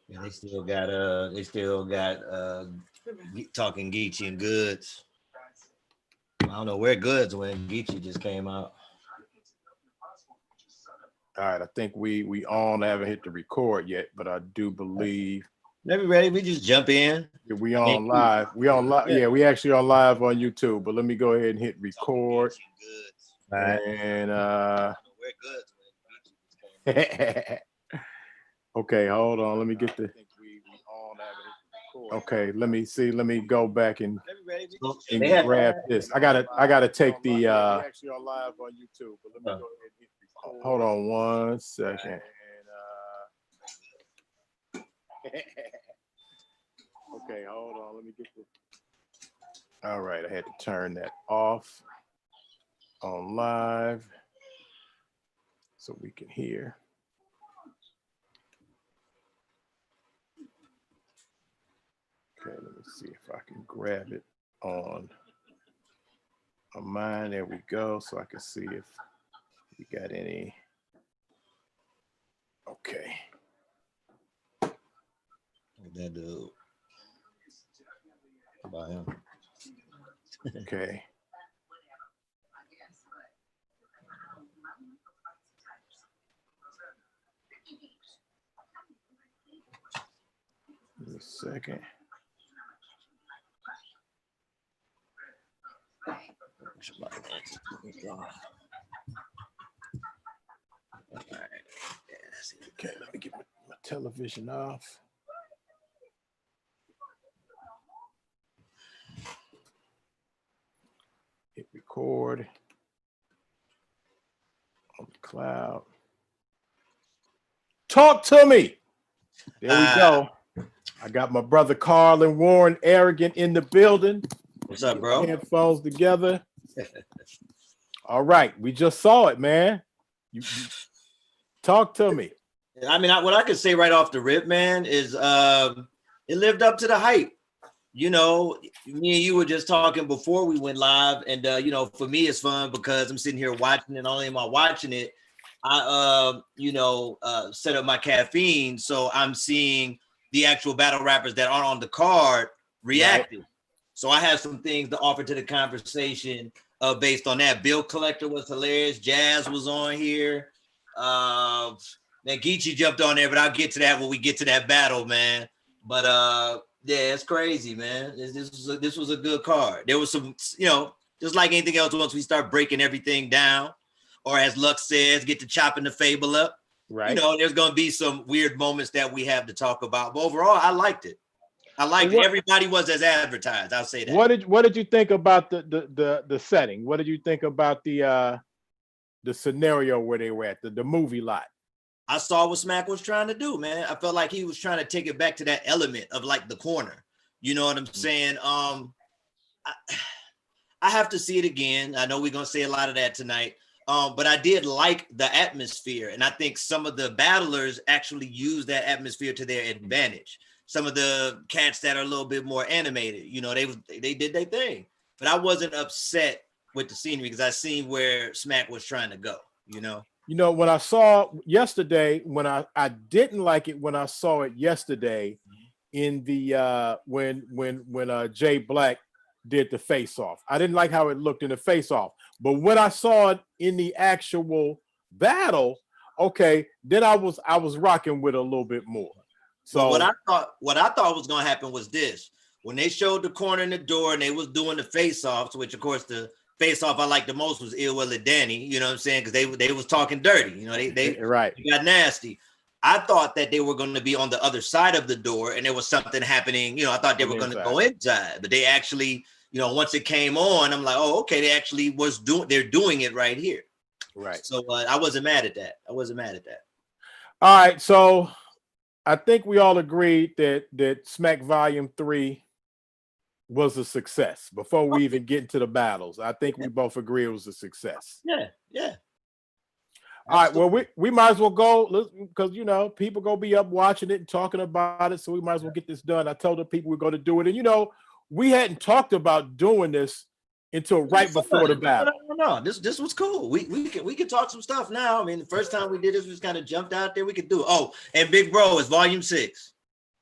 Yeah, talking Geechee and Goods. I don't know where Goods when Geechee just came out. All right, I think we on. I haven't hit the record yet, but I do believe Let me ready. We just jump in. we on live. We on live. Yeah, we actually on live on YouTube. But let me go ahead and hit record. All right. And okay, hold on. Let me get the. Okay, let me see. Let me go back and grab this. I gotta take the. Actually on live on YouTube, but let me go ahead and hit record. Hold on 1 second. Okay, hold on. Let me get this. All right, I had to turn that off on live so we can hear. Okay, let me see if I can grab it on mine. There we go. So I can see if we got any. Okay. That dude. About him. Okay. Give me a second. Okay, let me get my television off. Hit record on the cloud. Talk to me. There we go. I got my brother Carl and Warren Arrogant in the building. What's up, bro? Headphones together. All right, we just saw it, man. You talk to me. I mean, what I could say right off the rip, man, is it lived up to the hype. You know, me and you were just talking before we went live, and you know, for me, it's fun because I'm sitting here watching it. Not only am I watching it, I set up my caffeine, so I'm seeing the actual battle rappers that aren't on the card reacting. Right. So I have some things to offer to the conversation based on that. Bill Collector was hilarious. Jazz was on here. Man, Geechee jumped on there, but I'll get to that when we get to that battle, man. But yeah, it's crazy, man. This was a good card. There was some, you know, just like anything else, once we start breaking everything down, or as Lux says, get to chopping the fable up. Right. You know, there's going to be some weird moments that we have to talk about. But overall, I liked it. I liked it. Everybody was as advertised. I'll say that. What did you think about the setting? What did you think about the scenario where they were at, the movie lot? I saw what Smack was trying to do, man. I felt like he was trying to take it back to that element of like the corner. You know what I'm saying? I have to see it again. I know we're gonna say a lot of that tonight. But I did like the atmosphere, and I think some of the battlers actually use that atmosphere to their advantage. Some of the cats that are a little bit more animated, you know, they did their thing. But I wasn't upset with the scenery because I seen where Smack was trying to go, you know. You know, when I saw yesterday, when I didn't like it when I saw it yesterday in the when Jay Black did the face off. I didn't like how it looked in the face off. But when I saw it in the actual battle, okay, then I was rocking with it a little bit more. So what I thought was gonna happen was this: when they showed the corner in the door and they was doing the face offs, which of course the face off I liked the most was Ill Will and Danny, you know what I'm saying? Because they was talking dirty, you know, they got nasty. I thought that they were going to be on the other side of the door and there was something happening, you know, I thought they were going to go inside, but they actually, you know, once it came on, I'm like, oh, okay, they actually they're doing it right here. Right. So I wasn't mad at that. All right, so I think we all agreed that Smack Volume 3 was a success before we even get into the battles. I think we both agree it was a success. Yeah. All right, well, we might as well go because, you know, people going to be up watching it and talking about it, so we might as well get this done. I told the people we're going to do it, and, you know, we hadn't talked about doing this until right before the battle. No, this was cool. We could talk some stuff now. I mean, the first time we did this, we just kind of jumped out there. We could do it. Oh, and Big Bro is Volume 6.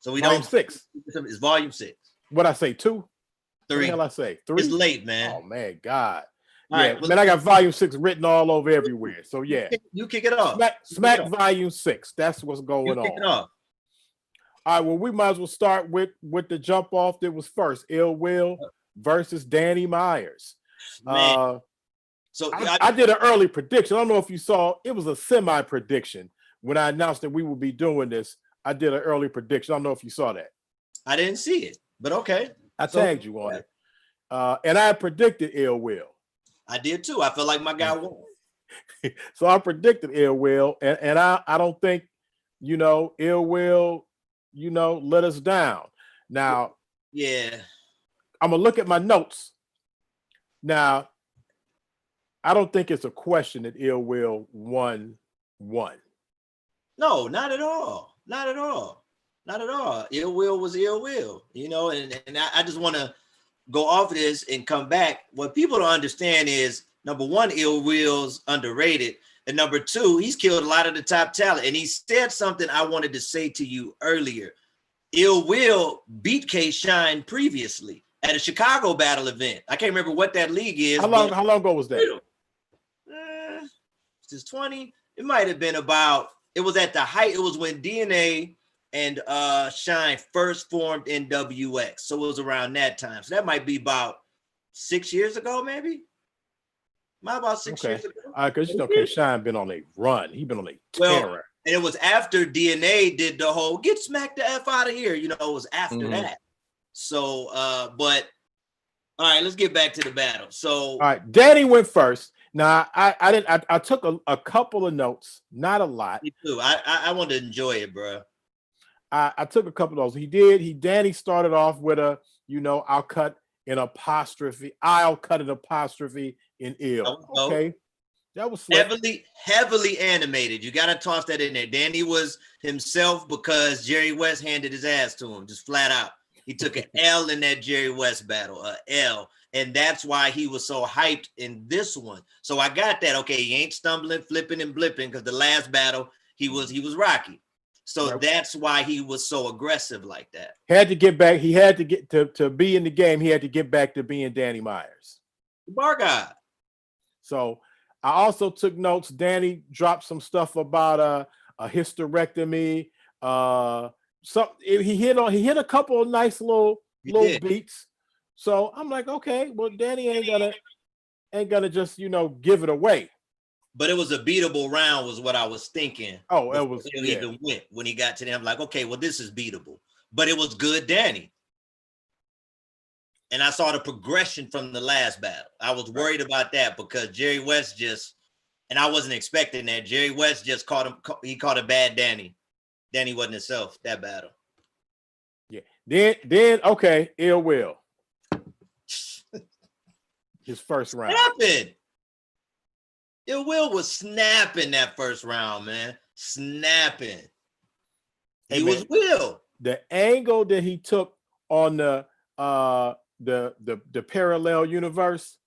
So we volume don't. 6. It's volume 6. What I say, 2? What the 3. hell I say? 3? It's late, man. Oh man, God. All Yeah, right, well, man, I got volume 6 written all over everywhere. So yeah, you kick it off. smack volume 6. That's what's going You on. kick it off. All right, well, we might as well start with the jump off that was first. Ill Will versus Danny Myers. Man. So I did an early prediction. I don't know if you saw, it was a semi prediction when I announced that we would be doing this. I did an early prediction. I don't know if you saw that. I didn't see it, but okay. I tagged you on it. And I predicted Ill Will. I did too. I feel like my guy won. So I predicted Ill Will, and I don't think, Ill Will, let us down. Now, yeah, I'm gonna look at my notes. Now, I don't think it's a question that Ill Will won. No, not at all. Not at all. Not at all. Ill Will was Ill Will, and I just want to go off of this and come back. What people don't understand is, number one, Ill Will's underrated. And number two, he's killed a lot of the top talent. And he said something I wanted to say to you earlier. Ill Will beat K-Shine previously at a Chicago battle event. I can't remember what that league is. How long ago was that? Since 20. It might have been it was at the height. It was when DNA and Shine first formed NWX. So it was around that time. So that might be about 6 years ago, maybe. Might about 6 years ago. Because Shine been on a run. He been on a terror. And it was after DNA did the whole get smacked the F out of here. It was after that. So, but all right, let's get back to the battle. So, all right, Danny went first. Now, I took a couple of notes, not a lot. Me too. I want to enjoy it, bro. I took a couple of those. Danny started off with I'll cut an apostrophe in ill. Okay. That was heavily animated. You got to toss that in there. Danny was himself because Jerry West handed his ass to him, just flat out. He took an L in that Jerry West battle, a L. And that's why he was so hyped in this one. So I got that. Okay, he ain't stumbling, flipping, and blipping, because the last battle, he was Rocky. So that's why he was so aggressive like that. Had to get back. He had to get to be in the game. He had to get back to being Danny Myers. Bar guy. So I also took notes. Danny dropped some stuff about a hysterectomy. He hit a couple of nice little beats. So I'm like, okay, well, Danny ain't gonna just give it away. But it was a beatable round, was what I was thinking. Oh, it was. Even went when he got to them, like, okay, well, this is beatable. But it was good, Danny. And I saw the progression from the last battle. I was worried about that because Jerry West and I wasn't expecting that. Jerry West just caught him. He caught a bad Danny. Danny wasn't himself that battle. Yeah. Then okay, Ill Will. His first round. Snapping. Ill Will was snapping that first round, man. Snapping. He was Will. The angle that he took on the parallel universe.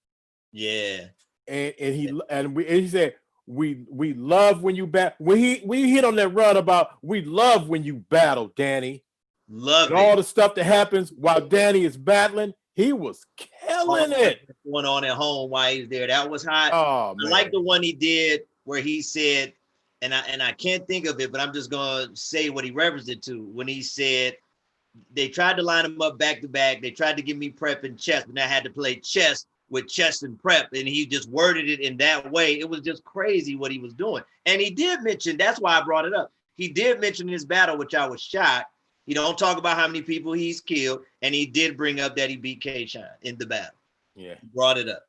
Yeah. And he said, we love when you battle. We hit on that run about we love when you battle, Danny. Love and it. All the stuff that happens while Danny is battling. He was killing it. Going on at home while he's there. That was hot. Oh, man. I like the one he did where he said, and I can't think of it, but I'm just gonna say what he referenced it to when he said they tried to line him up back to back. They tried to give me prep and chess, but I had to play chess with chess and prep, and he just worded it in that way. It was just crazy what he was doing. And he did mention, that's why I brought it up. He did mention in his battle, which I was shocked. He don't talk about how many people he's killed, and he did bring up that he beat K-Shine in the battle. Yeah, he brought it up.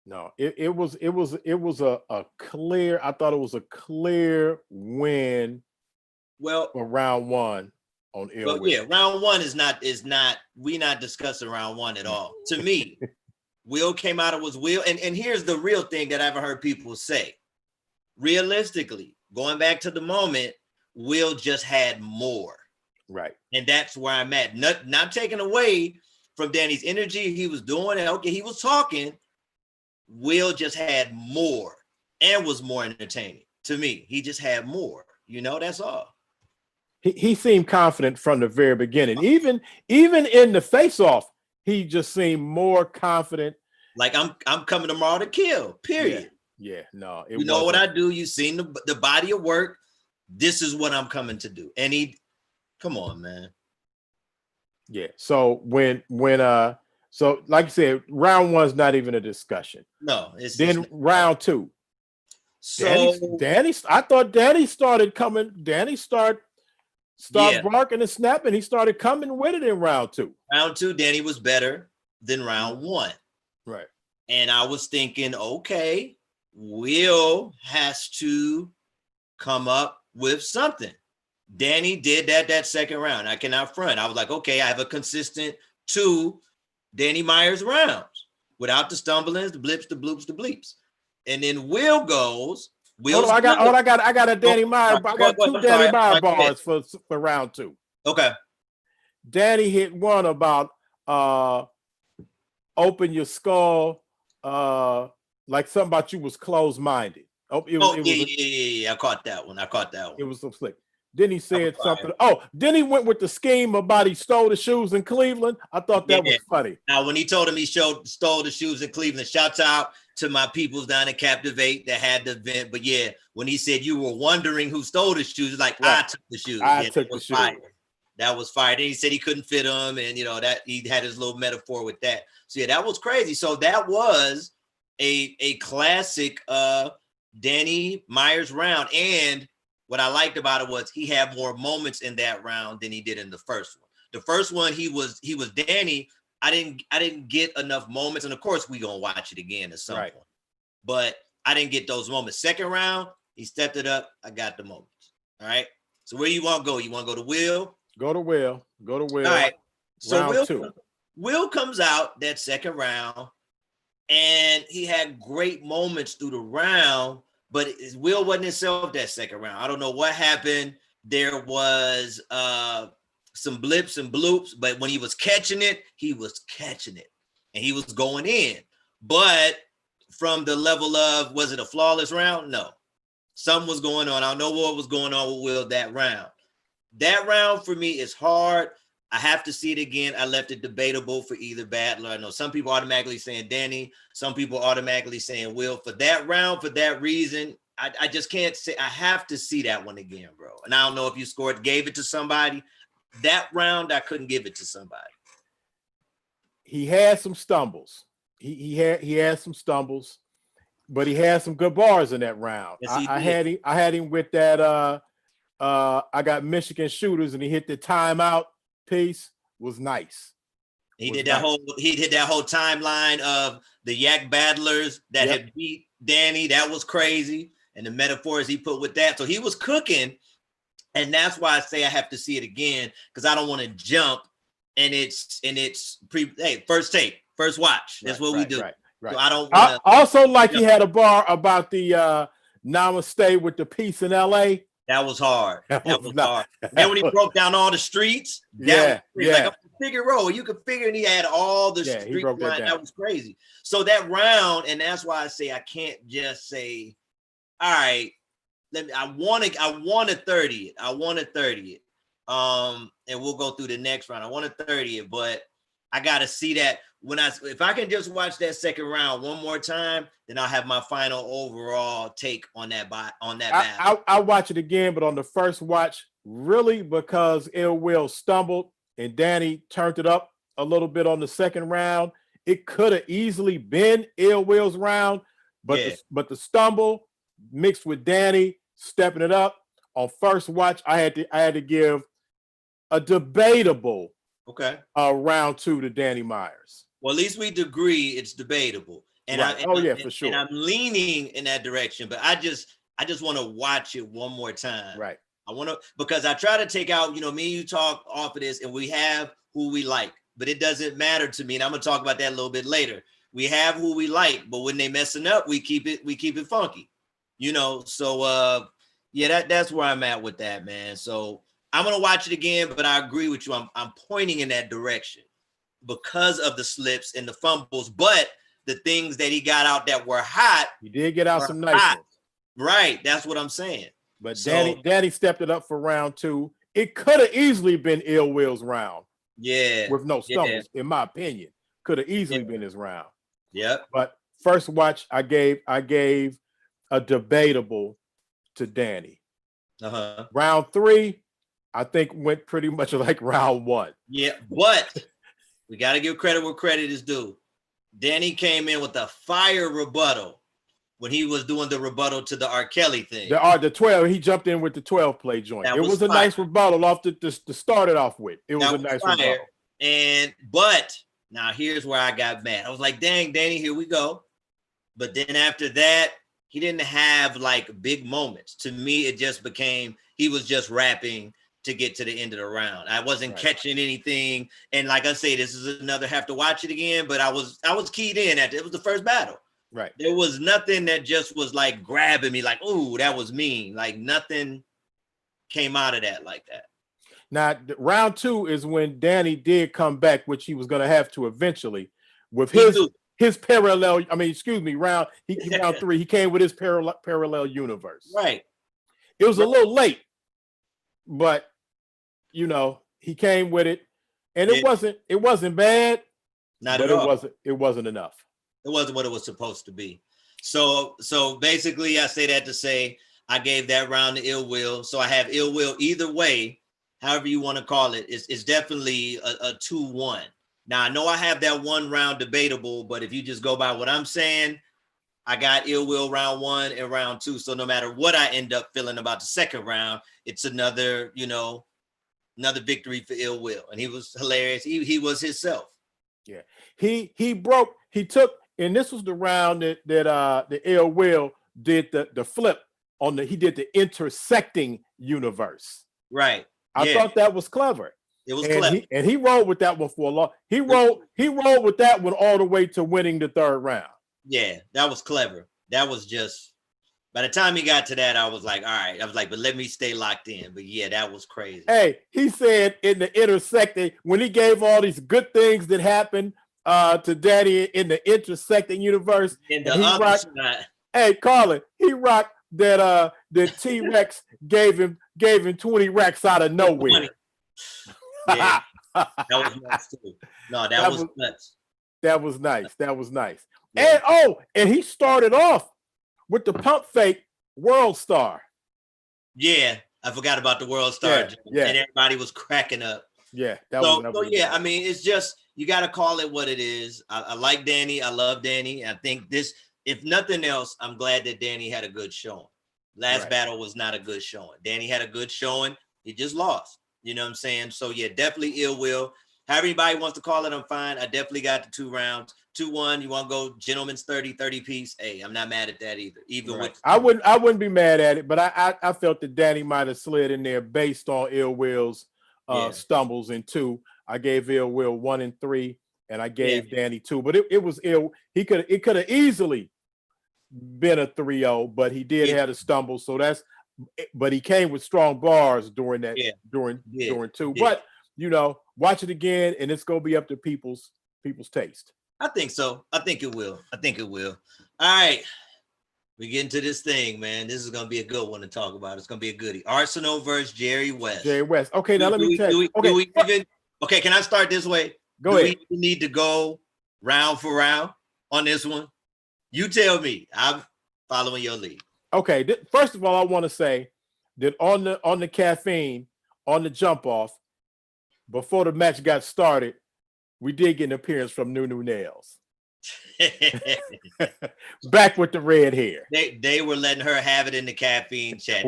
No, it was a clear. I thought it was a clear win. Well, for round one on Ill Will. Yeah, round one is not. We not discussing round one at all. To me, Will came out. It was Will, and here's the real thing that I've heard people say. Realistically, going back to the moment, Will just had more. Right. And that's where I'm at. Not taking away from Danny's energy. He was doing it. Okay, he was talking. Will just had more and was more entertaining to me. He just had more. That's all. he seemed confident from the very beginning. Even in the face-off, he just seemed more confident. Like I'm coming tomorrow to kill. Period. Yeah. No, you know what I do. You seen the body of work. This is what I'm coming to do. And come on, man. Yeah. So so like you said, round one's not even a discussion. No. Then round two. So Danny, I thought Danny started coming. Danny started barking and snapping. He started coming with it in round two. Round two, Danny was better than round one. Right. And I was thinking, okay, Will has to come up with something. Danny did that second round. I cannot front. I was like, okay, I have a consistent 2 Danny Myers rounds without the stumblings, the blips, the bloops, the bleeps. And then Will goes. I got a Danny Myers. I got 2 Danny Myers bars for round 2. Okay. Danny hit one about open your skull, like something about you was closed-minded. Yeah. I caught that one. It was so slick. Then he said something. Oh, then he went with the scheme about he stole the shoes in Cleveland. I thought that was funny. Now, when he told him he stole the shoes in Cleveland, shouts out to my peoples down at Captivate that had the event. But yeah, when he said you were wondering who stole the shoes, like right. I took the shoes. I took the shoes. Fire. That was fire. Then he said he couldn't fit them, and that he had his little metaphor with that. So yeah, that was crazy. So that was a classic Danny Myers round. And what I liked about it was he had more moments in that round than he did in the first one. The first one, he was Danny. I didn't get enough moments, and of course we gonna watch it again at some point. But I didn't get those moments. Second round, he stepped it up. I got the moments. All right. So where you want to go? You want to go to Will? Go to Will. All right. So round Will comes out that second round, and he had great moments through the round. But Will wasn't himself that second round. I don't know what happened. There was some blips and bloops, but when he was catching it, and he was going in. But from the level of, was it a flawless round? No. Something was going on. I don't know what was going on with Will that round. That round for me is hard. I have to see it again. I left it debatable for either battler. I know some people automatically saying Danny, some people automatically saying Will. For that round, for that reason, I just can't say. I have to see that one again, bro. And I don't know if you gave it to somebody. That round, I couldn't give it to somebody. He had some stumbles. He had some stumbles, but he had some good bars in that round. Yes, I had him with that. I got Michigan shooters, and he hit the timeout piece. Was nice. He did that whole timeline of the Yak battlers that had beat Danny. That was crazy, and the metaphors he put with that. So he was cooking, and that's why I say I have to see it again, because I don't want to jump. And it's first take, first watch. That's what we do. Right. So I don't. I also like he had a bar about the Namaste with the peace in LA. That was hard. That was hard. Then when he broke down all the streets, like a Figueroa, you could figure, and he had all the street line. That was crazy. So that round, and that's why I say I can't just say, all right, I want to 30 it. I want to 30 it. And we'll go through the next round. I want to 30 it, but I got to see that if I can just watch that second round one more time, then I'll have my final overall take on that battle. I'll watch it again, but on the first watch, really, because Ill Will stumbled and Danny turned it up a little bit on the second round, it could have easily been Ill Will's round, but the stumble mixed with Danny stepping it up on first watch, I had to give a debatable round 2 to Danny Myers. Well, at least we agree it's debatable. And for sure. And I'm leaning in that direction, but I just want to watch it one more time. Right. I want to, because I try to take out, me and you talk off of this, and we have who we like, but it doesn't matter to me. And I'm gonna talk about that a little bit later. We have who we like, but when they messing up, we keep it funky, So that's where I'm at with that, man. So I'm gonna watch it again, but I agree with you. I'm pointing in that direction because of the slips and the fumbles, but the things that he got out that were hot. He did get out some nice ones. Right. That's what I'm saying. But Danny stepped it up for round 2, it could have easily been Ill Will's round Yeah. with no Yeah. stumbles, in my opinion. Could have easily Yeah. been his round. Yep. But first watch, I gave a debatable to Danny. Uh-huh. Round 3, I think went pretty much like round 1. Yeah, but we got to give credit where credit is due. Danny came in with a fire rebuttal when he was doing the rebuttal to the R. Kelly thing. The 12, he jumped in with the 12 play joint. That It was a fire. nice rebuttal off to start it off with. It was That a nice fire. rebuttal. But now here's where I got mad. I was like, dang, Danny, here we go. But then after that, he didn't have like big moments. To me, it just became, he was just rapping to get to the end of the round. I wasn't catching anything. And like I say, this is another have to watch it again, but I was keyed in at it. It was the first battle. Right. There was nothing that just was like grabbing me like, ooh, that was mean. Like nothing came out of that like that. Now, round 2 is when Danny did come back, which he was going to have to eventually with his parallel. I mean, excuse me, round 3, he came with his parallel universe. Right. It was a little late, but you know, he came with it, and it wasn't bad. Not but at all. It wasn't enough. It wasn't what it was supposed to be. So basically, I say that to say I gave that round to Ill Will. So I have Ill Will either way, however you want to call it. It's definitely a 2-1. Now I know I have that one round debatable, but if you just go by what I'm saying, I got Ill Will round 1 and round 2. So no matter what I end up feeling about the second round, it's another, another victory for Ill Will. And he was hilarious. He was himself. Yeah. He took, and this was the round that the Ill Will did the flip on he did the intersecting universe. Right. I thought that was clever. It was clever. He rolled with that one for a long. He rolled with that one all the way to winning the third round. Yeah, that was clever. That was just, by the time he got to that, I was like, all right. I was like, but let me stay locked in. But yeah, that was crazy. Hey, he said in the intersecting, when he gave all these good things that happened to Danny in the intersecting universe. In the other side. Hey, Carlin, he rocked that the T-Rex gave him 20 racks out of nowhere. Yeah, that was nuts too. No, that was nuts. That was nice. That was nice. Yeah. And he started off with the pump fake World Star. Yeah, I forgot about the World Star. Yeah. And everybody was cracking up. Yeah. I mean, it's just, you got to call it what it is. I like Danny. I love Danny. I think this, if nothing else, I'm glad that Danny had a good showing. Last battle was not a good showing. Danny had a good showing. He just lost. You know what I'm saying? So yeah, definitely Ill Will. However anybody wants to call it, I'm fine. I definitely got the 2 rounds. 2-1. You want to go gentleman's 30 piece? Hey, I'm not mad at that either. Even with I wouldn't be mad at it, but I felt that Danny might have slid in there based on Ill Will's stumbles in 2. I gave Ill Will 1 and 3, and I gave Danny 2. But it was ill. It could have easily been a 3-0, but he did have a stumble. So but he came with strong bars during that during 2. Yeah. But watch it again, and it's gonna be up to people's taste. I think so. I think it will. All right. We get into this thing, man. This is gonna be a good one to talk about. It's gonna be a goodie. Arsenal versus Jerry West. Okay, now let me tell you. Okay, can I start this way? Go ahead. We need to go round for round on this one. You tell me. I'm following your lead. Okay. First of all, I want to say that on the caffeine, on the jump off, before the match got started, we did get an appearance from Nunu Nails. Back with the red hair. They were letting her have it in the caffeine chat.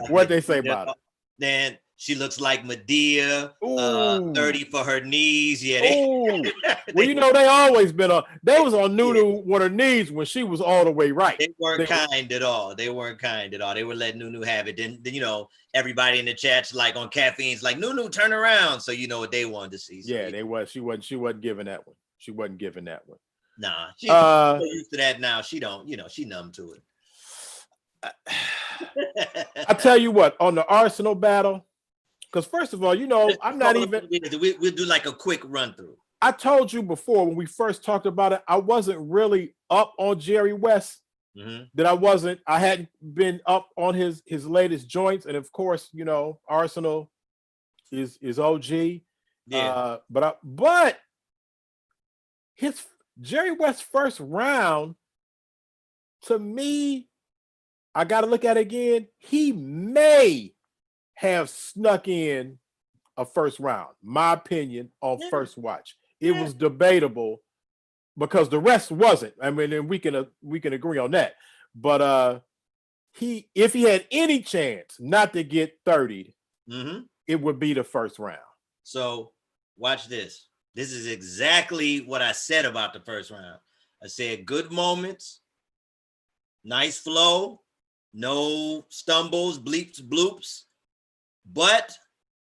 What they say about it? Then she looks like Medea, 30 for her knees. Yeah. Well, they always been on. They was on Nunu with her knees when she was all the way right. They weren't kind at all. They were letting Nunu have it. Then everybody in the chat's like on caffeine's like, Nunu, turn around. So you know what they wanted to see. So yeah, they was. She wasn't giving that one. Nah, she's so used to that now. She don't, she numb to it. I tell you what, on the Arsenal battle, because first of all, I'm not even. We'll do like a quick run through. I told you before when we first talked about it, I wasn't really up on Jerry West. That I hadn't been up on his latest joints, and of course, Arsenal is OG. Yeah. But his Jerry West's first round, to me, I got to look at it again. He may have snuck in a first round. My opinion on Yeah. first watch, it Yeah. was debatable because the rest wasn't. I mean, and we can agree on that. But if he had any chance not to get 30, it would be the first round. So watch this. This is exactly what I said about the first round. I said good moments, nice flow, no stumbles, bleeps, bloops, but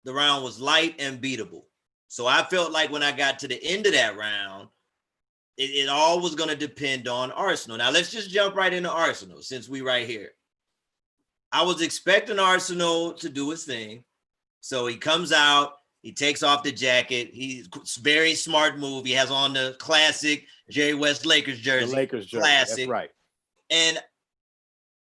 the round was light and beatable. So I felt like when I got to the end of that round, it all was going to depend on Arsenal. Now let's just jump right into Arsenal since we right here. I was expecting Arsenal to do his thing. So he comes out, he takes off the jacket. He's very smart move. He has on the classic Jerry West Lakers jersey. The Lakers jersey, classic. That's right. And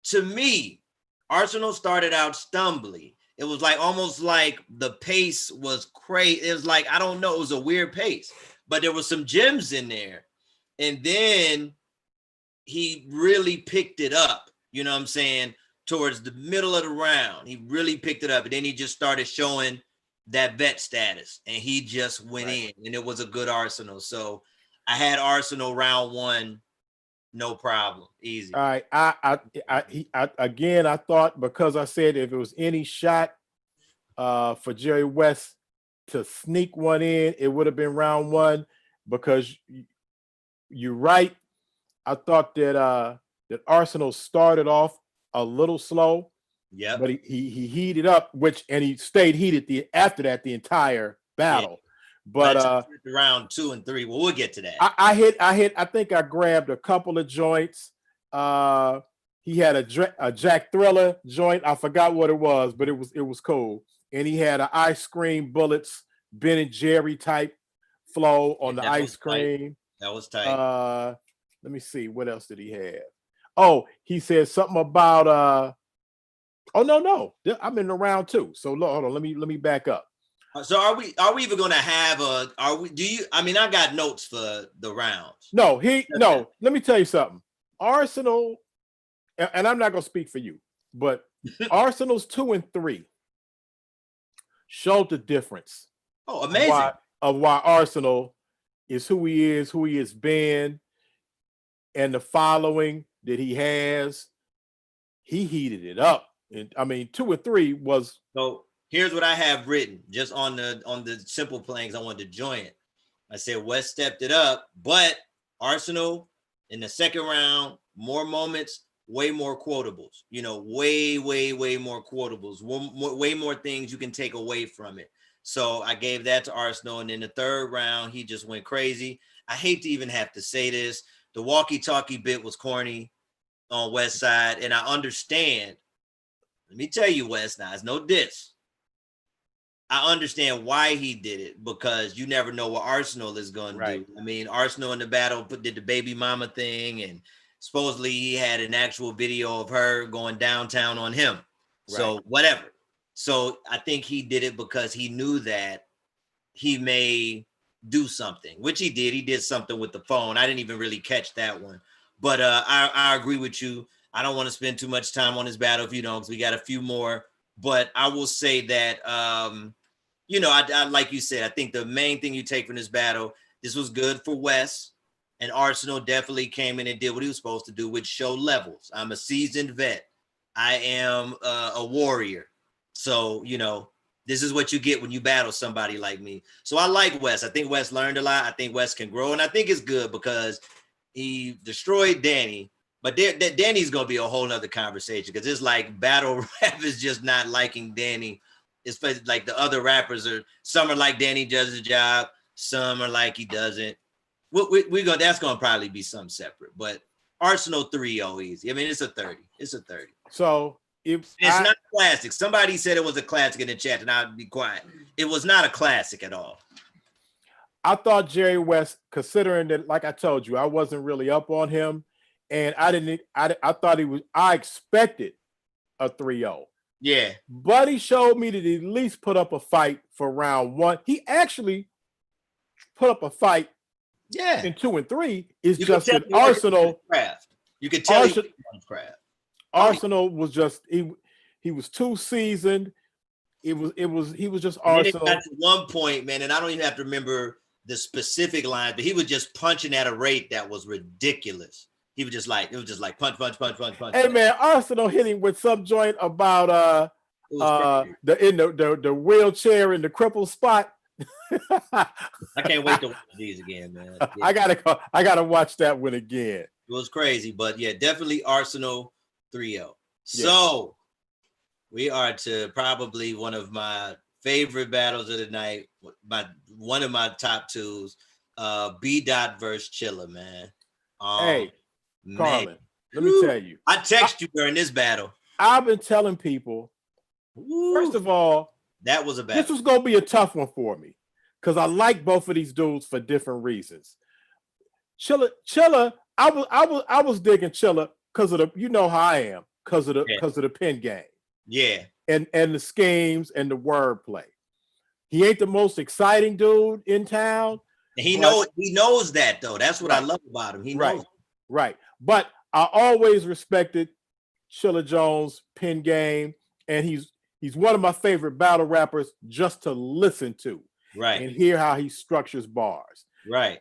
to me, Arsenal started out stumbly. It was like almost like the pace was crazy. It was like, I don't know, it was a weird pace, but there was some gems in there. And then he really picked it up, you know what I'm saying? Towards the middle of the round, he really picked it up. And then he just started showing that vet status and he just went in and it was a good Arsenal. So I had Arsenal round one, no problem, easy. All right. I thought, because I said if it was any shot for Jerry West to sneak one in, it would have been round one, because you're right. I thought that Arsenal started off a little slow. Yeah, but he heated up, and he stayed heated after that the entire battle. Yeah. But round 2 and 3, well, we'll get to that. I think I grabbed a couple of joints. He had a Jack Thriller joint. I forgot what it was, but it was cool. And he had an ice cream bullets, Ben and Jerry type flow on the ice cream. That was tight. Let me see, what else did he have? Oh, he said something about oh no, I'm in the round 2. So hold on, let me back up. So are we even going to have I got notes for the rounds. No, let me tell you something. Arsenal, and I'm not going to speak for you, but Arsenal's 2 and 3 showed the difference. Oh, amazing. Of why Arsenal is who he has been, and the following that he has. He heated it up. And I mean, 2 and 3 was. So here's what I have written just on the simple playings I wanted to join it. I said West stepped it up, but Arsenal in the second round, more moments, way more quotables. You know, way more quotables. Way more things you can take away from it. So I gave that to Arsenal. And in the third round, he just went crazy. I hate to even have to say this. The walkie-talkie bit was corny on West side, and I understand. Let me tell you, West, now it's no diss. I understand why he did it, because you never know what Arsenal is going to do. I mean, Arsenal in the battle did the baby mama thing, and supposedly he had an actual video of her going downtown on him. So whatever. So I think he did it because he knew that he may do something, which he did. He did something with the phone. I didn't even really catch that one. But I agree with you. I don't want to spend too much time on this battle, because we got a few more. But I will say that, I like you said, I think the main thing you take from this battle, this was good for West. And Arsenal definitely came in and did what he was supposed to do, which show levels. I'm a seasoned vet. I am a warrior. So, this is what you get when you battle somebody like me. So I like West. I think West learned a lot. I think West can grow. And I think it's good because he destroyed Danny. But Danny's going to be a whole nother conversation, because it's like battle rap is just not liking Danny. It's like the other rappers some are like Danny does the job. Some are like he doesn't. That's going to probably be something separate. But Arsenal 3-0 easy. I mean, it's a 30. It's a 30. So it's not classic. Somebody said it was a classic in the chat, and I'd be quiet. It was not a classic at all. I thought Jerry West, considering that, like I told you, I wasn't really up on him, and I expected a 3-0. Yeah. Buddy showed me that he at least put up a fight for round one. He actually put up a fight Yeah. in 2 and 3. It's You could just tell that he working on his craft. You could tell he Arsenal, working on his craft. Arsenal was just he was too seasoned. He was just And then it Arsenal. got to one point, man, and I don't even have to remember the specific line, but he was just punching at a rate that was ridiculous. He was just like, it was just like punch. Hey man, Arsenal hit him with some joint about the wheelchair in the crippled spot. I can't wait to watch these again, man. Yeah. I gotta watch that one again. It was crazy, but yeah, definitely Arsenal 3-0. Yeah. So we are to probably one of my favorite battles of the night. One of my top twos, B Dot versus Chilla, man. Hey, Carlin, man. let me tell you. I text you during this battle. I've been telling people, first of all, that was a battle. This was gonna be a tough one for me because I like both of these dudes for different reasons. Chilla, I was digging Chilla because of the, you know how I am, because of the pen game. Yeah. And the schemes and the wordplay. He ain't the most exciting dude in town. And he knows that though. That's what I love about him. He knows. Right. But I always respected Chilla Jones' pen game, and he's one of my favorite battle rappers just to listen to. Right. And hear how he structures bars. Right.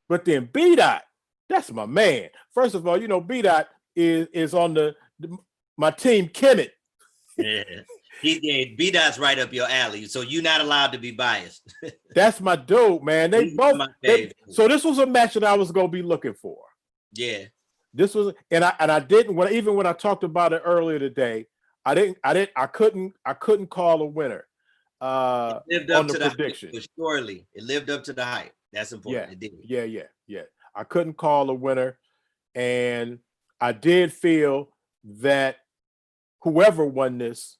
But then B Dot, that's my man. First of all, you know, B Dot is on my team Kemet. Yeah. B Dot's right up your alley, so you're not allowed to be biased. That's my dude, man. So this was a match that I was gonna be looking for. Yeah. This was, and I didn't, when I talked about it earlier today, I couldn't call a winner. It lived up on the to prediction. The hype, surely it lived up to the hype. That's important. Yeah. It did. Yeah. I couldn't call a winner, and I did feel that whoever won this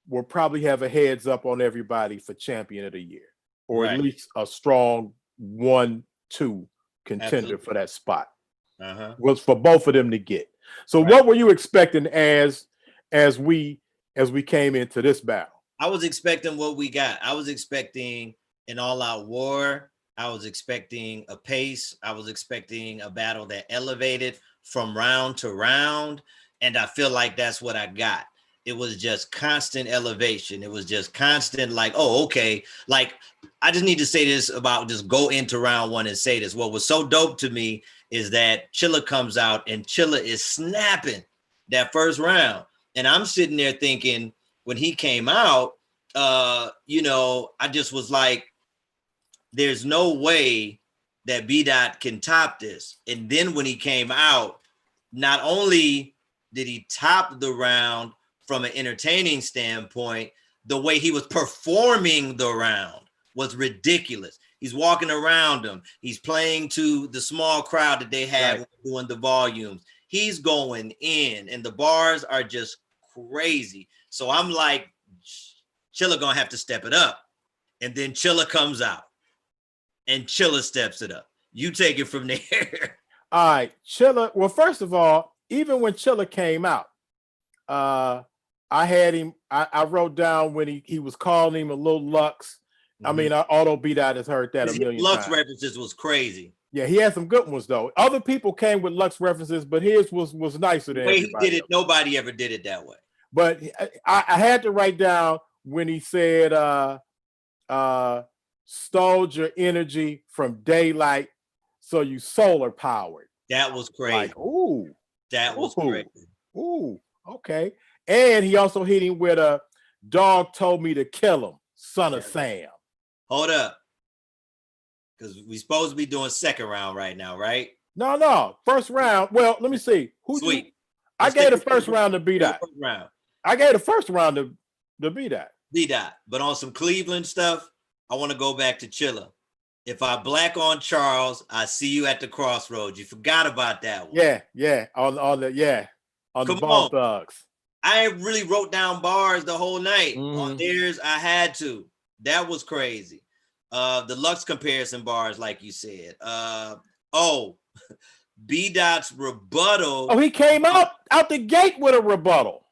will probably have a heads up on everybody for champion of the year, or at least a strong 1-2 contender for that spot. Was for both of them to get. So what were you expecting as we came into this battle? I was expecting what we got. I was expecting an all-out war. I was expecting a pace. I was expecting a battle that elevated from round to round. And I feel like that's what I got. It was just constant elevation. It was just constant, like, oh, okay. Like, I just need to say this about just go into round one and say this. What was so dope to me is that Chilla comes out and Chilla is snapping that first round. And I'm sitting there thinking, when he came out, I just was like, there's no way that B Dot can top this. And then when he came out, not only did he top the round from an entertaining standpoint, the way he was performing the round was ridiculous. He's walking around them. He's playing to the small crowd that they had doing the volumes. He's going in, and the bars are just crazy. So I'm like, Chilla gonna have to step it up. And then Chilla comes out, and Chilla steps it up. You take it from there. All right, Chilla. Well, first of all, even when Chilla came out, I had him. I wrote down when he was calling him a little Lux. I mean, Auto B Dot has heard that a million Lux times. references was crazy. Yeah, he had some good ones though. Other people came with Lux references, but his was nicer than the way he did it. Nobody ever did it that way. But I had to write down when he said, "Stole your energy from daylight, so you solar powered." That was crazy. Like, ooh, that was crazy. Ooh, okay. And he also hit him with a dog told me to kill him, son of Sam. Hold up. Because we're supposed to be doing second round right now, right? No. First round. Well, let me see. I gave the first round to B Dot. I gave the first round to B Dot. B Dot. But on some Cleveland stuff, I want to go back to Chilla. If I black on Charles, I see you at the crossroads. You forgot about that one. Yeah. On the Bone Thugs. I really wrote down bars the whole night. On theirs, I had to. That was crazy. The Lux comparison bars, like you said. B Dot's rebuttal. Oh, he came out the gate with a rebuttal.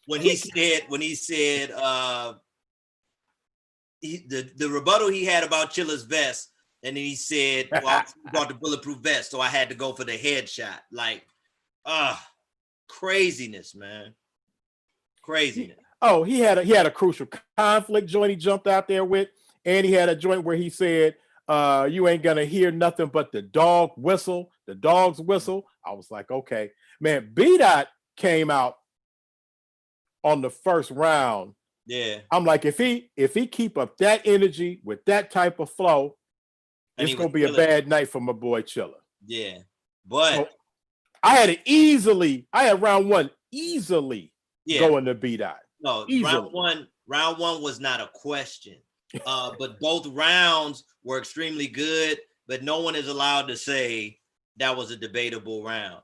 when he said the rebuttal he had about Chilla's vest, and then he said, well, I bought the bulletproof vest, so I had to go for the headshot. Like, craziness, man. Craziness. Oh, he had a crucial conflict joint he jumped out there with, and he had a joint where he said, you ain't gonna hear nothing but the dog's whistle. I was like, okay, man. B-Dot came out on the first round. Yeah. I'm like, if he keep up that energy with that type of flow, And it's gonna be a bad night for my boy Chilla. Yeah, but so I had round one easily going to B-Dot. No, easily. round one was not a question. But both rounds were extremely good, but no one is allowed to say that was a debatable round.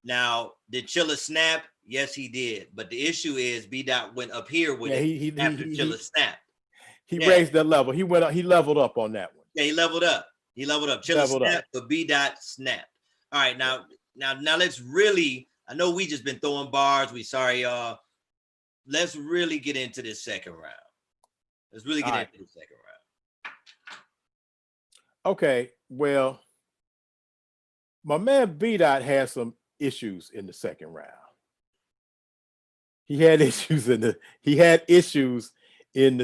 Now, did Chilla snap? Yes, he did. But the issue is B-Dot went up here with it after Chilla snapped. He raised that level. He leveled up on that one. Yeah, he leveled up. Chilla snapped, but B-Dot snapped. All right, now let's really, I know we just been throwing bars. We sorry, y'all. Let's really get into this second round. Okay, well, my man B-Dot had some issues in the second round. He had issues in the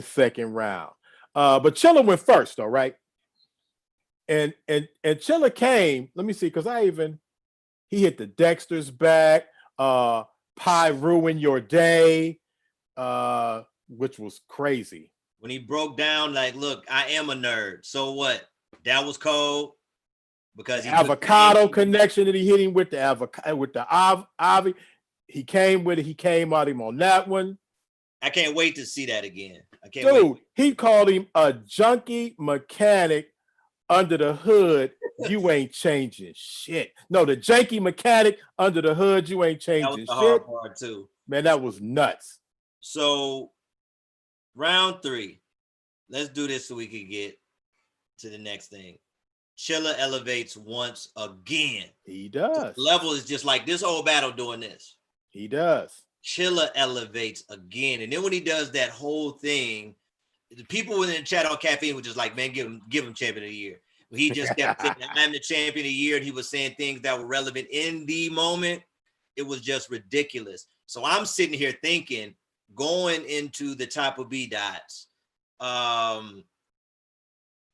second round. But Chilla went first, though, right? And Chilla came. Let me see, because he hit the Dexter's back. Pie ruin your day, which was crazy. When he broke down, like, look, I am a nerd. So what? That was cold because he avocado connection that he hit him with the avocado with the Avi. He came with it. He came at him on that one. I can't wait to see that again. He called him a junkie mechanic under the hood. You ain't changing shit. No, the janky mechanic under the hood. You ain't changing shit. That was the hard part too. Man, that was nuts. So, round 3. Let's do this so we can get to the next thing. Chilla elevates once again. He does. The level is just like this whole battle doing this. He does. Chilla elevates again. And then when he does that whole thing, the people in the chat on Caffeine were just like, man, give him champion of the year. He just kept saying, I'm the champion of the year. And he was saying things that were relevant in the moment. It was just ridiculous. So I'm sitting here thinking, going into the top of B-Dots,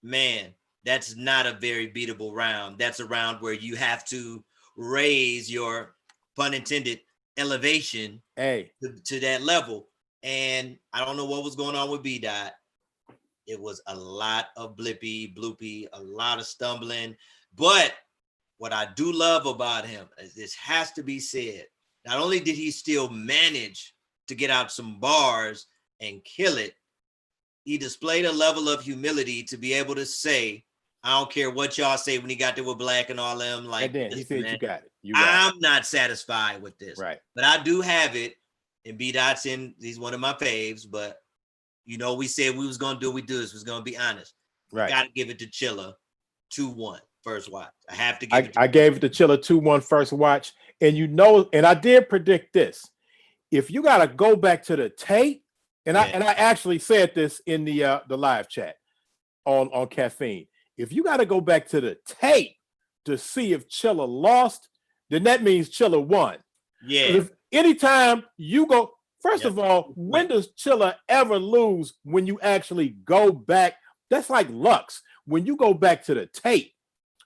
man, that's not a very beatable round. That's a round where you have to raise your, pun intended, elevation to that level. And I don't know what was going on with B-Dot. It was a lot of bloopy, a lot of stumbling. But what I do love about him, is this has to be said, not only did he still manage to get out some bars and kill it, he displayed a level of humility to be able to say, I don't care what y'all say when he got there with Black and all them. Like, and then he said, you got it. I'm not satisfied with this. Right. But I do have it. And B-Dot's he's one of my faves. But, we said we was going to do what we do. This was going to be honest. Right. Got to give it to Chilla 2-1 first watch. I have to give it to I gave it to Chilla 2-1 first watch. And and I did predict this. If you got to go back to the tape, and I actually said this in the live chat on Caffeine. If you got to go back to the tape to see if Chilla lost, then that means Chilla won. Yeah. If anytime you go, first of all, when does Chilla ever lose when you actually go back? That's like Lux. When you go back to the tape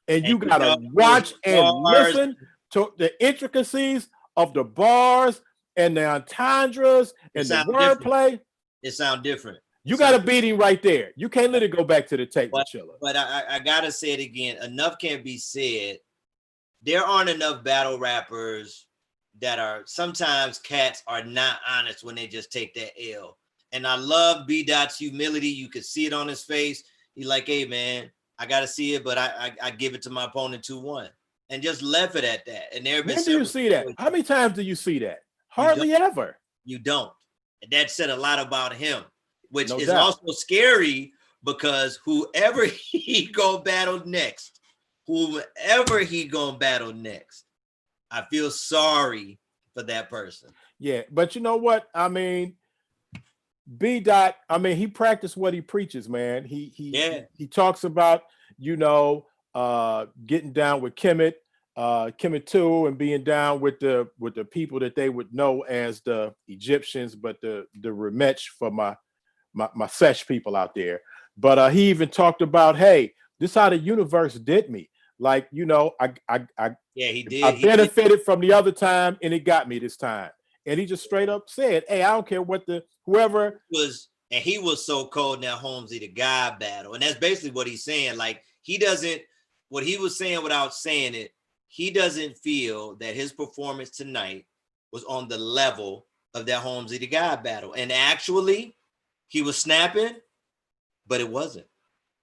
and you got to watch and listen to the intricacies of the bars and the entendres and the wordplay. It sounds different. You got to beat him right there. You can't let it go back to the tape with Chilla. But I got to say it again. Enough can be said. There aren't enough battle rappers that are, sometimes cats are not honest when they just take that L. And I love B-Dot's humility. You could see it on his face. He's like, hey, man, I got to see it, but I give it to my opponent 2-1. And just left it at that. And there have been when do you see that? How many times do you see that? Hardly ever. You don't. And that said a lot about him. Which is also scary because whoever he gonna battle next, I feel sorry for for that person. Yeah, but you know what? I mean, B Dot. I mean, he practiced what he preaches, man. He talks about getting down with Kemet too, and being down with the people that they would know as the Egyptians, but the Remech for my Sesh people out there. But he even talked about, hey, this is how the universe did me. Like, he did. I benefited from the other time, and it got me this time. And he just straight up said, hey, I don't care what whoever was, and he was so cold in that Holmesy the guy battle. And that's basically what he's saying. Like, what he was saying without saying it, he doesn't feel that his performance tonight was on the level of that Holmesy the guy battle. And actually, he was snapping, but it wasn't.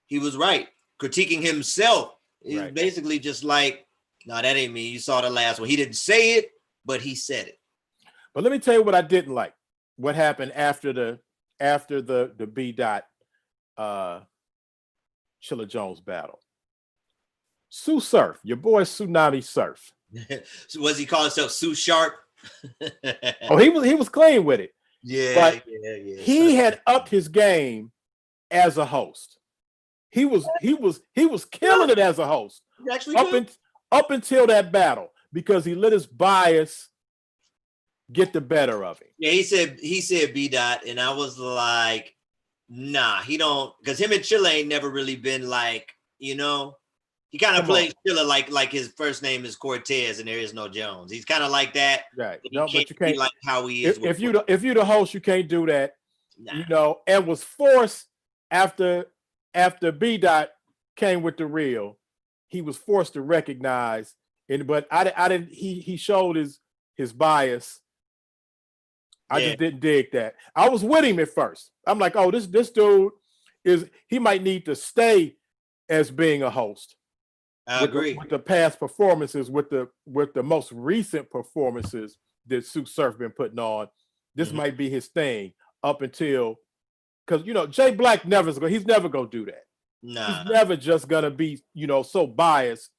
He was right. Critiquing himself. He's right. Basically just like, no, that ain't me. You saw the last one. He didn't say it, but he said it. But let me tell you what I didn't like. What happened after the B Dot Chilla Jones battle. Sue Surf, your boy Tsunami Surf. So was he calling himself Sue Sharp? Oh, he was clean with it. Yeah, but he had upped his game as a host. He was killing it as a host. Up until that battle, because he let his bias get the better of him. Yeah, he said B Dot, and I was like, nah, he don't, because him and Chilla ain't never really been like, he kind of plays Chilla like his first name is Cortez and there is no Jones. He's kind of like that. Right. But no, but you can't be like how he is. If you the host, you can't do that. Nah. And was forced after B Dot came with the real, he was forced to recognize. But I didn't. He showed his bias. I just didn't dig that. I was with him at first. I'm like, oh, this dude he might need to stay as being a host. I agree. With the past performances, with the most recent performances that Sue Surf been putting on, this might be his thing up until, because Jay Black he's never gonna do that. Nah. He's never just gonna be so biased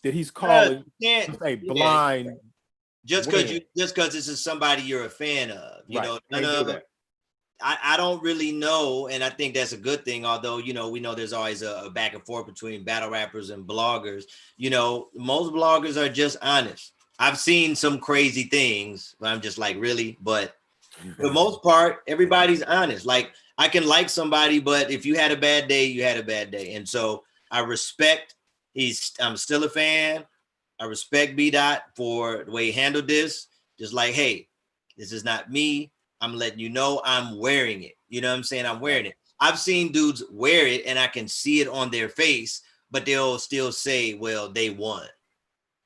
that he's calling a blind. Just because this is somebody you're a fan of, none of it. I don't really know, and I think that's a good thing. Although we know there's always a back and forth between battle rappers and bloggers. Most bloggers are just honest. I've seen some crazy things, but I'm just like, really? But for the most part, everybody's honest. Like, I can like somebody, but if you had a bad day, you had a bad day, and so I respect. I'm still a fan. I respect B Dot for the way he handled this. Just like, hey, this is not me. I'm letting you know I'm wearing it. You know what I'm saying? I'm wearing it. I've seen dudes wear it and I can see it on their face, but they'll still say, well, they won.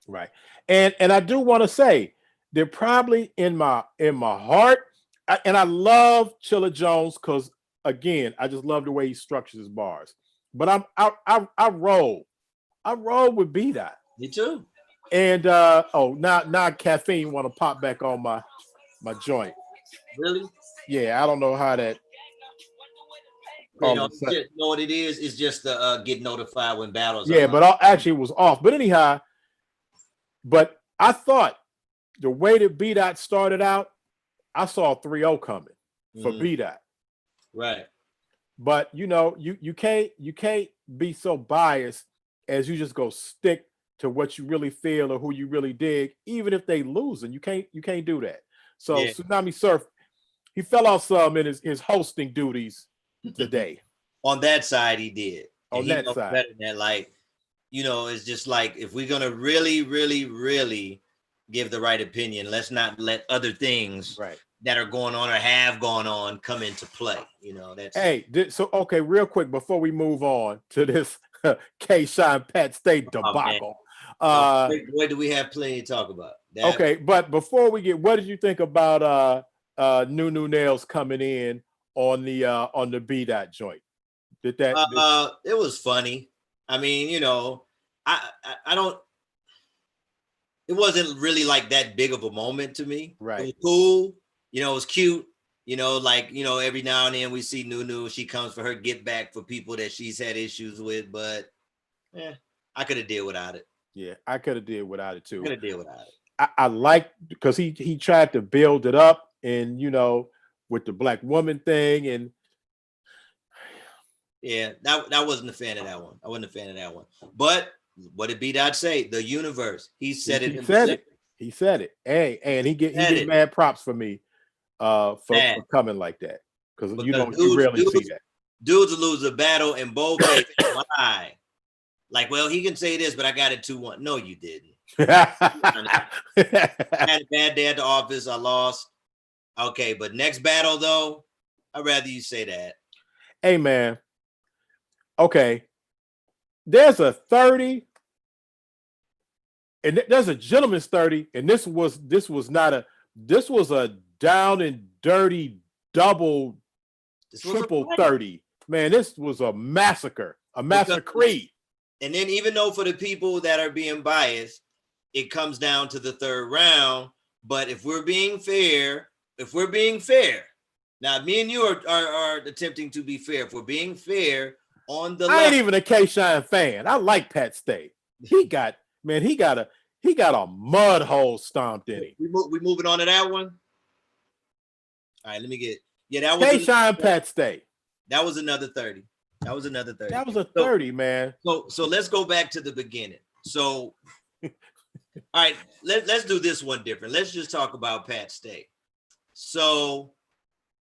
Right. And I do want to say, they're probably in my heart. And I love Chilla Jones because, again, I just love the way he structures his bars. But I roll with B Dot. Me too. And now caffeine want to pop back on my joint. Really? Yeah, I don't know how that. You know what it is? It's just to get notified when battles. Yeah, but actually it was off. But anyhow, but I thought the way that B Dot started out, I saw 3-0 coming for B Dot. Right. But you can't be so biased as you just go stick to what you really feel or who you really dig, even if they losing. You can't do that. So Tsunami Surf, he fell off some in his hosting duties today. On that side, he did. On that side. Better than that, it's just like, if we're gonna really, really, really give the right opinion, let's not let other things that are going on or have gone on come into play. Okay, real quick before we move on to this K-Shine Pat State debacle. Boy, do we have plenty to talk about. Okay, but before we what did you think about New Nails coming in on the B Dot joint? Did that? It was funny. I mean, I don't. It wasn't really like that big of a moment to me. Right. It was cool. It was cute. Every now and then we see Nunu. She comes for her get back for people that she's had issues with, but I could have dealt without it. Yeah, I could have did without it too. Could have dealt without it. I like because he tried to build it up, and with the black woman thing, and Yeah, that wasn't a fan of that one. I wasn't a fan of that one. But what did B Dot say? The universe. He said it he said himself. it. He said it. Hey, and he Said get it. mad props for me, for Man, coming like that, because because you rarely see dudes lose a battle in boldface. Why? Like, well, he can say this, but I got it 2-1. No, you didn't. I had a bad day at the office. I lost. Okay, but next battle though, I'd rather you say that. Hey man, okay. There's a 30, and there's a gentleman's 30, and this was a down and dirty double triple 30. Man, this was a massacre, a massacre. And then even though for the people that are being biased, it comes down to the third round. But if we're being fair, now me and you are attempting to be fair. If we're being fair on the I ain't even a K-Shine fan. I like Pat Stay. He got a mud hole stomped in him. We moving on to that one. All right, let me get that was K-Shine Pat Stay. That was another 30. That was another 30. That was a 30, man. So let's go back to the beginning. So all right, let's do this one different. Let's just talk about Pat Stay. So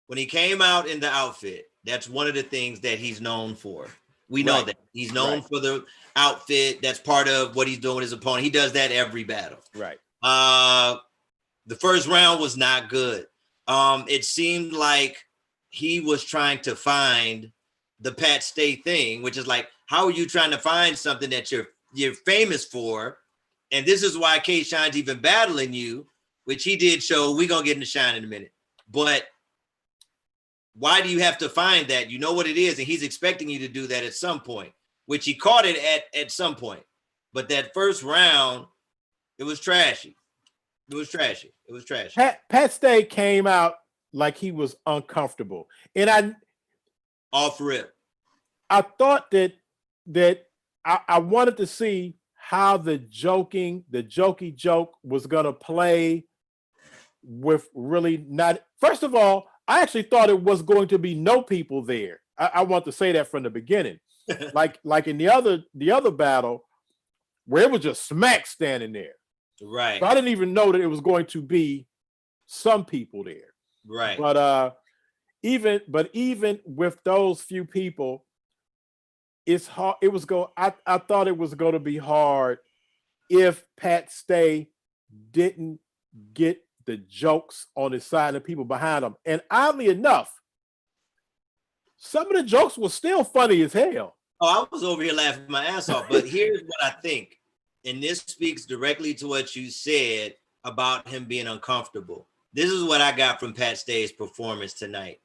when he came out in the outfit, that's one of the things that he's known for. We know that he's known for the outfit. That's part of what he's doing with his opponent. He does that every battle. Right. The first round was not good. It seemed like he was trying to find the Pat Stay thing, which is like, how are you trying to find something that you're famous for? And this is why K-Shine's even battling you, which he did show. We're gonna get into Shine in a minute. But why do you have to find that? You know what it is, and he's expecting you to do that at some point, which he caught it at some point. But that first round, it was trashy. It was trashy. Pat Stay came out like he was uncomfortable, and off rip. I thought that I wanted to see how the jokey joke was gonna play with really not. First of all, I actually thought it was going to be no people there. I want to say that from the beginning, like in the other battle where it was just Smack standing there. Right. So I didn't even know that it was going to be some people there. Right. But even with those few people, it's hard. I thought it was going to be hard if Pat Stay didn't get the jokes on his side and the people behind him. And oddly enough, some of the jokes were still funny as hell. Oh, I was over here laughing my ass off. But here's what I think, and this speaks directly to what you said about him being uncomfortable. This is what I got from Pat Stay's performance tonight.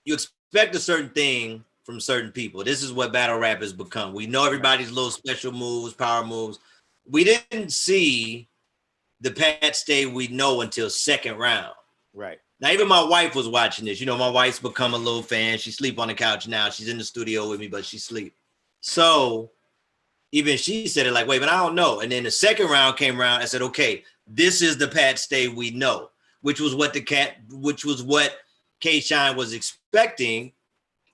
You expect a certain thing from certain people. This is what battle rap has become. We know everybody's little special moves, power moves. We didn't see the Pat Stay we know until second round. Right. Now, even my wife was watching this. You know, my wife's become a little fan. She sleep on the couch now. She's in the studio with me, but she sleep. So even she said it like, wait, but I don't know. And then the second round came around. I said, okay, this is the Pat Stay we know, which was what K-Shine was expecting.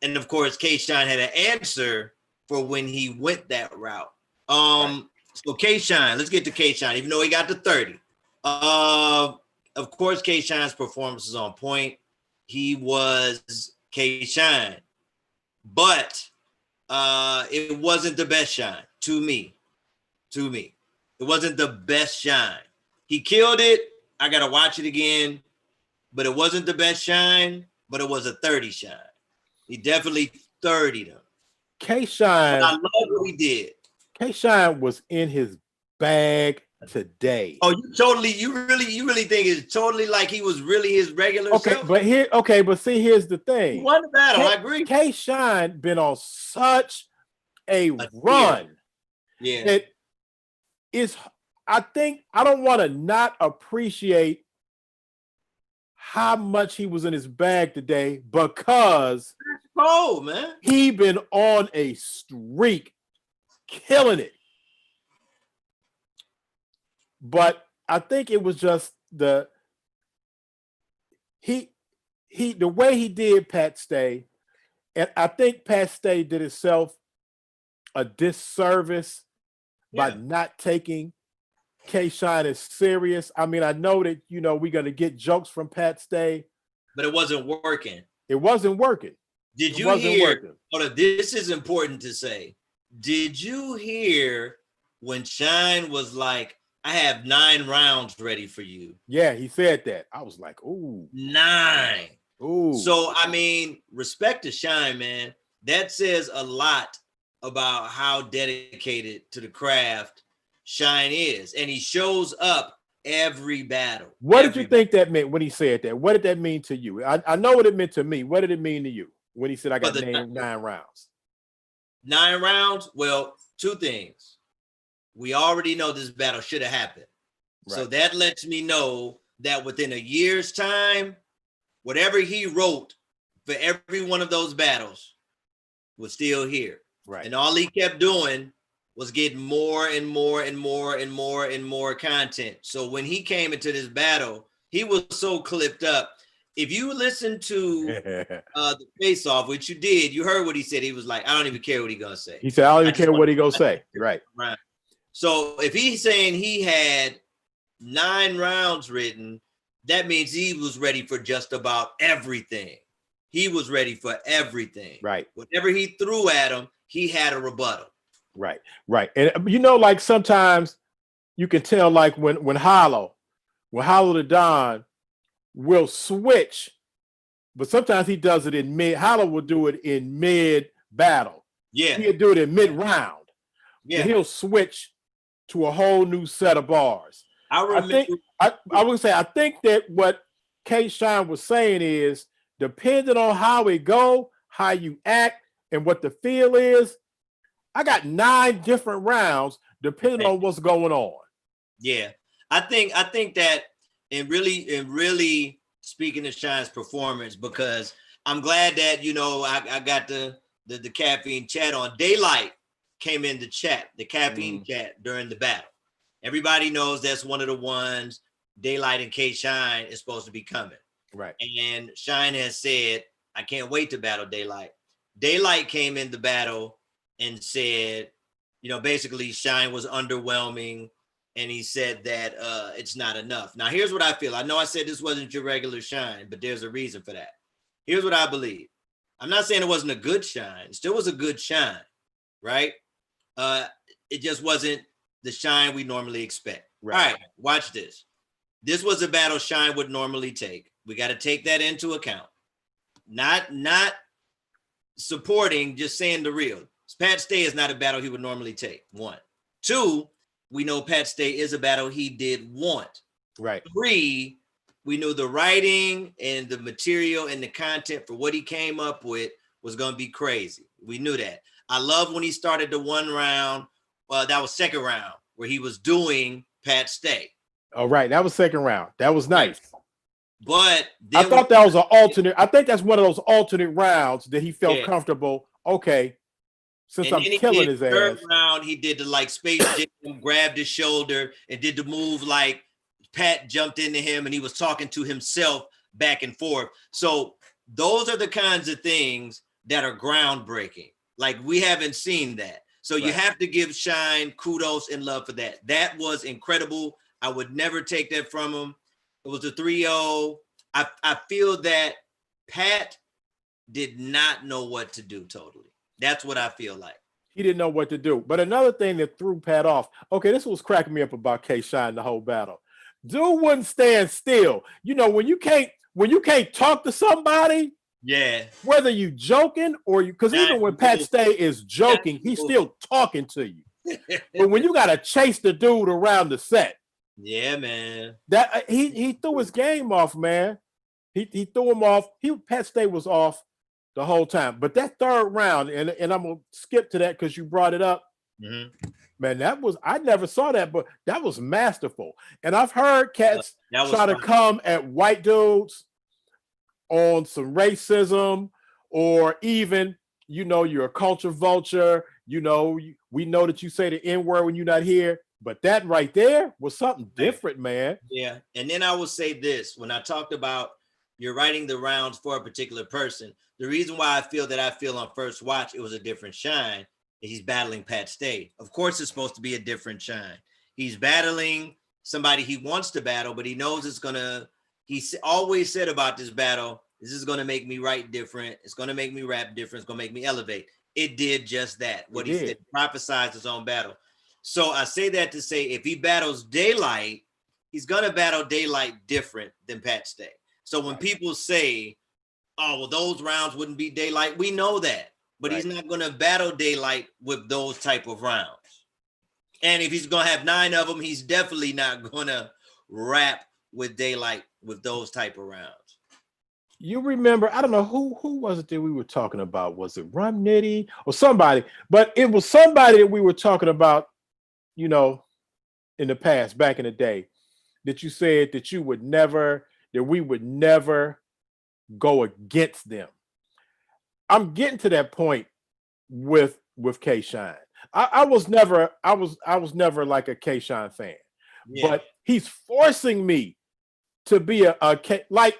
And of course, K-Shine had an answer for when he went that route. So K-Shine, let's get to K-Shine, even though he got to 30. Of course, K-Shine's performance is on point. He was K-Shine, but it wasn't the best shine to me. It wasn't the best shine. He killed it. I got to watch it again, but it wasn't the best shine, but it was a 30 shine. He definitely 30'd him. K-Shine. I love what he did. K-Shine was in his bag today. Oh, you really think it's totally like he was really his regular self? But see, here's the thing. He won the battle, I agree. K-Shine been on such a run. Yeah. I think I don't want to not appreciate how much he was in his bag today because man. He been on a streak, killing it. but I think it was just he the way he did Pat Stay, and I think Pat Stay did himself a disservice by Yeah. not taking K-Shine as serious. I mean, I know that we're gonna get jokes from Pat Stay. But it wasn't working. It wasn't working. Did It you wasn't hear? working. Hold on, this is important to say. Did you hear when Shine was like, I have 9 rounds ready for you? Yeah, he said that. I was like, ooh, 9. ooh. So, I mean, respect to Shine, man. That says a lot about how dedicated to the craft Shine is. And he shows up every battle. What did you think that meant when he said that? What did that mean to you? I know what it meant to me. What did it mean to you when he said, I got 9 rounds? 9 rounds? Well, 2 things. We already know this battle should have happened. Right. So that lets me know that within a year's time, whatever he wrote for every one of those battles was still here. Right. And all he kept doing was getting more and more and more and more and more content. So when he came into this battle, he was so clipped up. If you listen to the face-off, which you did, you heard what he said. He was like, I don't even care what he's gonna say. He said, I don't even care what he gonna say. Right. Right. So if he's saying he had 9 rounds written, that means he was ready for just about everything. He was ready for everything. Right. Whatever he threw at him, he had a rebuttal. Right. Right. And like sometimes you can tell, like when Hollow the Don will switch, but sometimes he does it in mid. Hollow will do it in mid battle. Yeah. He'll do it in mid round. Yeah. And he'll switch to a whole new set of bars. I think that what K-Shine was saying is, depending on how it go, how you act, and what the feel is, I got 9 different rounds depending on what's going on. Yeah. I think that in really speaking of Shine's performance, because I'm glad that, I got the caffeine chat on. Daylight came in the chat, the caffeine chat during the battle. Everybody knows that's one of the ones Daylight and K-Shine is supposed to be coming. Right. And Shine has said, I can't wait to battle Daylight. Daylight came in the battle and said, basically Shine was underwhelming. And he said that it's not enough. Now, here's what I feel. I know I said this wasn't your regular Shine, but there's a reason for that. Here's what I believe. I'm not saying it wasn't a good Shine. It still was a good Shine, right? It just wasn't the Shine we normally expect. Right. All right, watch this. This was a battle Shine would normally take. We got to take that into account. Not supporting, just saying the real. Pat Stay is not a battle he would normally take. 1. 2, we know Pat Stay is a battle he did want. Right. 3, we knew the writing and the material and the content for what he came up with was going to be crazy. We knew that. I love when he started the 1 round. That was 2nd round where he was doing Pat Stay. Oh, right. That was 2nd round. That was nice. But I thought that was an alternate. I think that's one of those alternate rounds that he felt comfortable. Okay. Since I'm killing his ass. 3rd round, he did the Space Jam, grabbed his shoulder and did the move like Pat jumped into him and he was talking to himself back and forth. So those are the kinds of things that are groundbreaking. Like, we haven't seen that. So you have to give Shine kudos and love for that. That was incredible. I would never take that from him. It was a 3-0. I feel that Pat did not know what to do totally. That's what I feel like. He didn't know what to do. But another thing that threw Pat off, okay, this was cracking me up about K-Shine the whole battle. Dude wouldn't stand still. When you can't talk to somebody, whether you joking or because even when Pat Stay is joking, he's still talking to you. But when you gotta chase the dude around the set, yeah, man, that he threw his game off, man. He threw him off. Pat Stay was off the whole time. But that 3rd round, and I'm gonna skip to that because you brought it up. Man, I never saw that, but that was masterful. And I've heard cats try to come at white dudes on some racism, or even, you're a culture vulture. We know that you say the N-word when you're not here. But that right there was something different, man. Yeah. And then I will say this, when I talked about you're writing the rounds for a particular person, the reason why I feel on first watch it was a different shine is he's battling Pat Stay. Of course, it's supposed to be a different shine. He's battling somebody he wants to battle, but he knows it's gonna. He always said about this battle, this is gonna make me write different. It's gonna make me rap different. It's gonna make me elevate. It did just that. What he said, prophesized his own battle. So I say that to say, if he battles Daylight, he's gonna battle Daylight different than Pat Stay. So when people say, "Oh, well, those rounds wouldn't be Daylight," we know that, but he's not gonna battle Daylight with those type of rounds. And if he's gonna have 9 of them, he's definitely not gonna rap with Daylight with those type of rounds. You remember, I don't know who was it that we were talking about. Was it Rum Nitty or somebody? But it was somebody that we were talking about, you know, in the past, back in the day, that you said that we would never go against them. I'm getting to that point with K Shine. I was never like a K Shine fan, but he's forcing me to be a K, like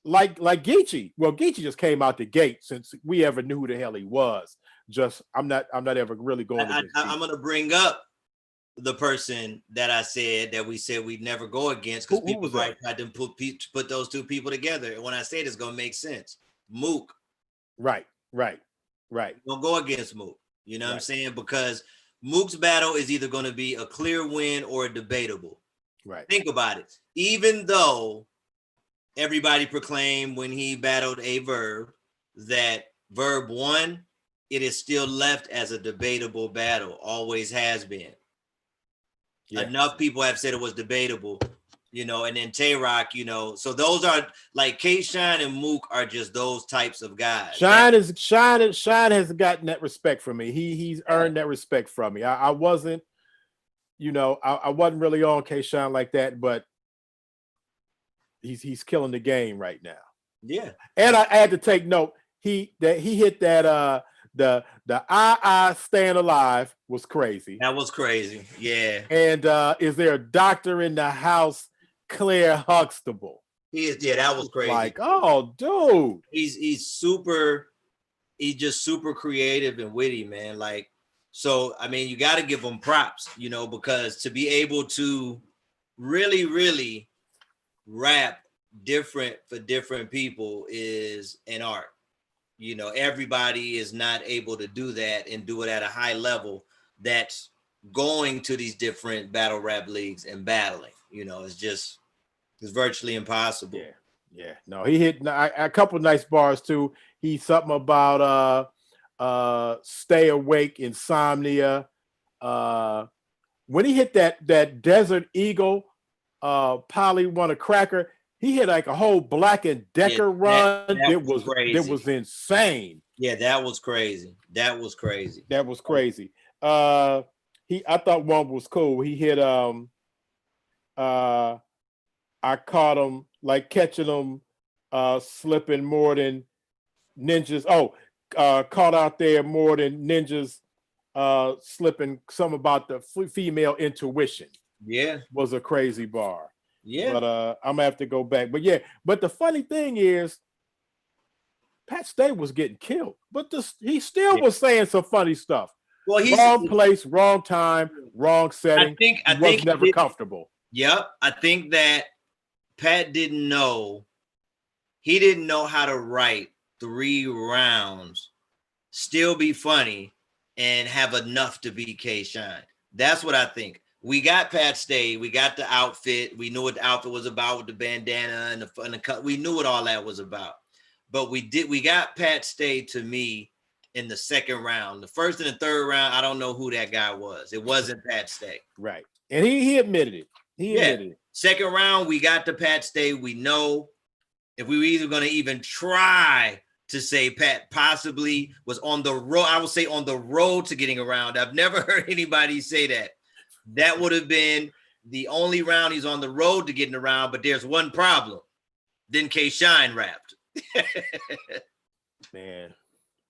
Geechee. Well, Geechee just came out the gate since we ever knew who the hell he was. I'm not ever really going. I'm gonna bring up the person that I said that we said we'd never go against, because people tried to put those two people together. And when I say it, it's gonna make sense. Mook. Right. Don't go against Mook. You know what I'm saying? Because Mook's battle is either going to be a clear win or a debatable. Right. Think about it. Even though everybody proclaimed when he battled a Verb that Verb won, it is still left as a debatable battle. Always has been. Yeah. Enough people have said it was debatable, you know, and then Tay-Rock, you know. So those are like K-Shine and Mook are just those types of guys. Shine has gotten that respect from me. He's earned that respect from me. I wasn't, you know, I wasn't really on K-Shine like that, but he's killing the game right now. Yeah. And I had to take note. He hit that the I Staying Alive was crazy. That was crazy. Yeah. And is there a doctor in the house? Claire Huxtable. He is. Yeah, that was crazy. Like, oh, dude. He's just super creative and witty, man. Like, so I mean, you got to give him props, you know, because to be able to really, really rap different for different people is an art. You know, everybody is not able to do that and do it at a high level. That's going to these different battle rap leagues and battling. You know, it's virtually impossible. Yeah. No, he hit a couple of nice bars too. He's something about stay awake, insomnia. When he hit that Desert Eagle, Polly want a cracker. He hit like a whole Black and Decker run. It was crazy. It was insane. Yeah, that was crazy. I thought one was cool. He hit I caught him like catching him slipping more than ninjas. Caught out there more than ninjas slipping. Some about the female intuition. Yeah, was a crazy bar. Yeah, but I'm gonna have to go back. But the funny thing is, Pat Stay was getting killed, but he still was saying some funny stuff. Well, he's wrong place, wrong time, wrong setting. I think was never comfortable. Yep, I think that Pat didn't know. He didn't know how to write 3 rounds, still be funny, and have enough to be K-Shine. That's what I think. We got Pat Stay. We got the outfit. We knew what the outfit was about with the bandana and the cut. We knew what all that was about. But we got Pat Stay to me in the second round. The first and the third round, I don't know who that guy was. It wasn't Pat Stay. Right. And he admitted it. He admitted it. Second round, we got the Pat Stay. We know if we were either going to even try to say Pat possibly was on the road, I would say on the road to getting around. I've never heard anybody say that. That would have been the only round he's on the road to getting around, but there's one problem. Then K-Shine rapped. Man.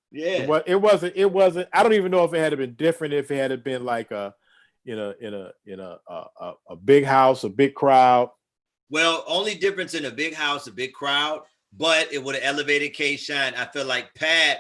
Yeah. It wasn't, I don't even know if it had been different if it had been like a big house, a big crowd. Well, only difference in a big house, a big crowd, but it would have elevated K Shine. I feel like Pat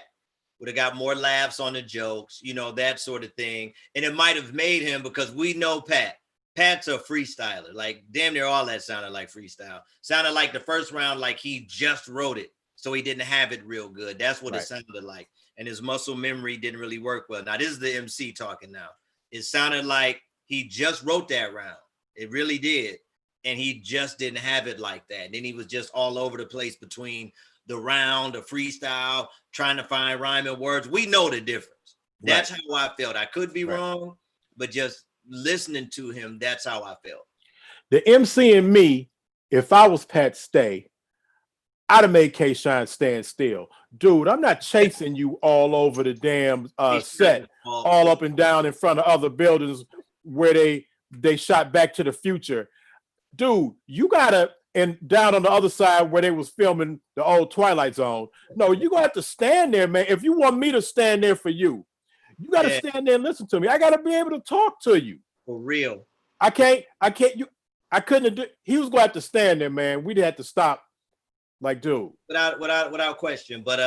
would have got more laughs on the jokes, that sort of thing. And it might have made him, because we know Pat. Pat's a freestyler. Like damn near all that sounded like freestyle. Sounded like the first round, like he just wrote it. So he didn't have it real good. That's what it sounded like. And his muscle memory didn't really work well. Now, this is the MC talking now. It sounded like he just wrote that round. It really did. And he just didn't have it like that. And then he was just all over the place between the round, the freestyle, trying to find rhyming words. We know the difference. That's how I felt. I could be wrong, but just listening to him, that's how I felt. The MC and me, if I was Pat Stay, I'd have made K Shine stand still. Dude, I'm not chasing you all over the damn set, all up and down in front of other buildings where they shot Back to the Future. Dude, you gotta, and down on the other side where they was filming the old Twilight Zone. No, you gonna have to stand there, man. If you want me to stand there for you, you gotta stand there and listen to me. I gotta be able to talk to you. For real. I couldn't do. He was gonna have to stand there, man. We'd have to stop. Like, dude. Without question. But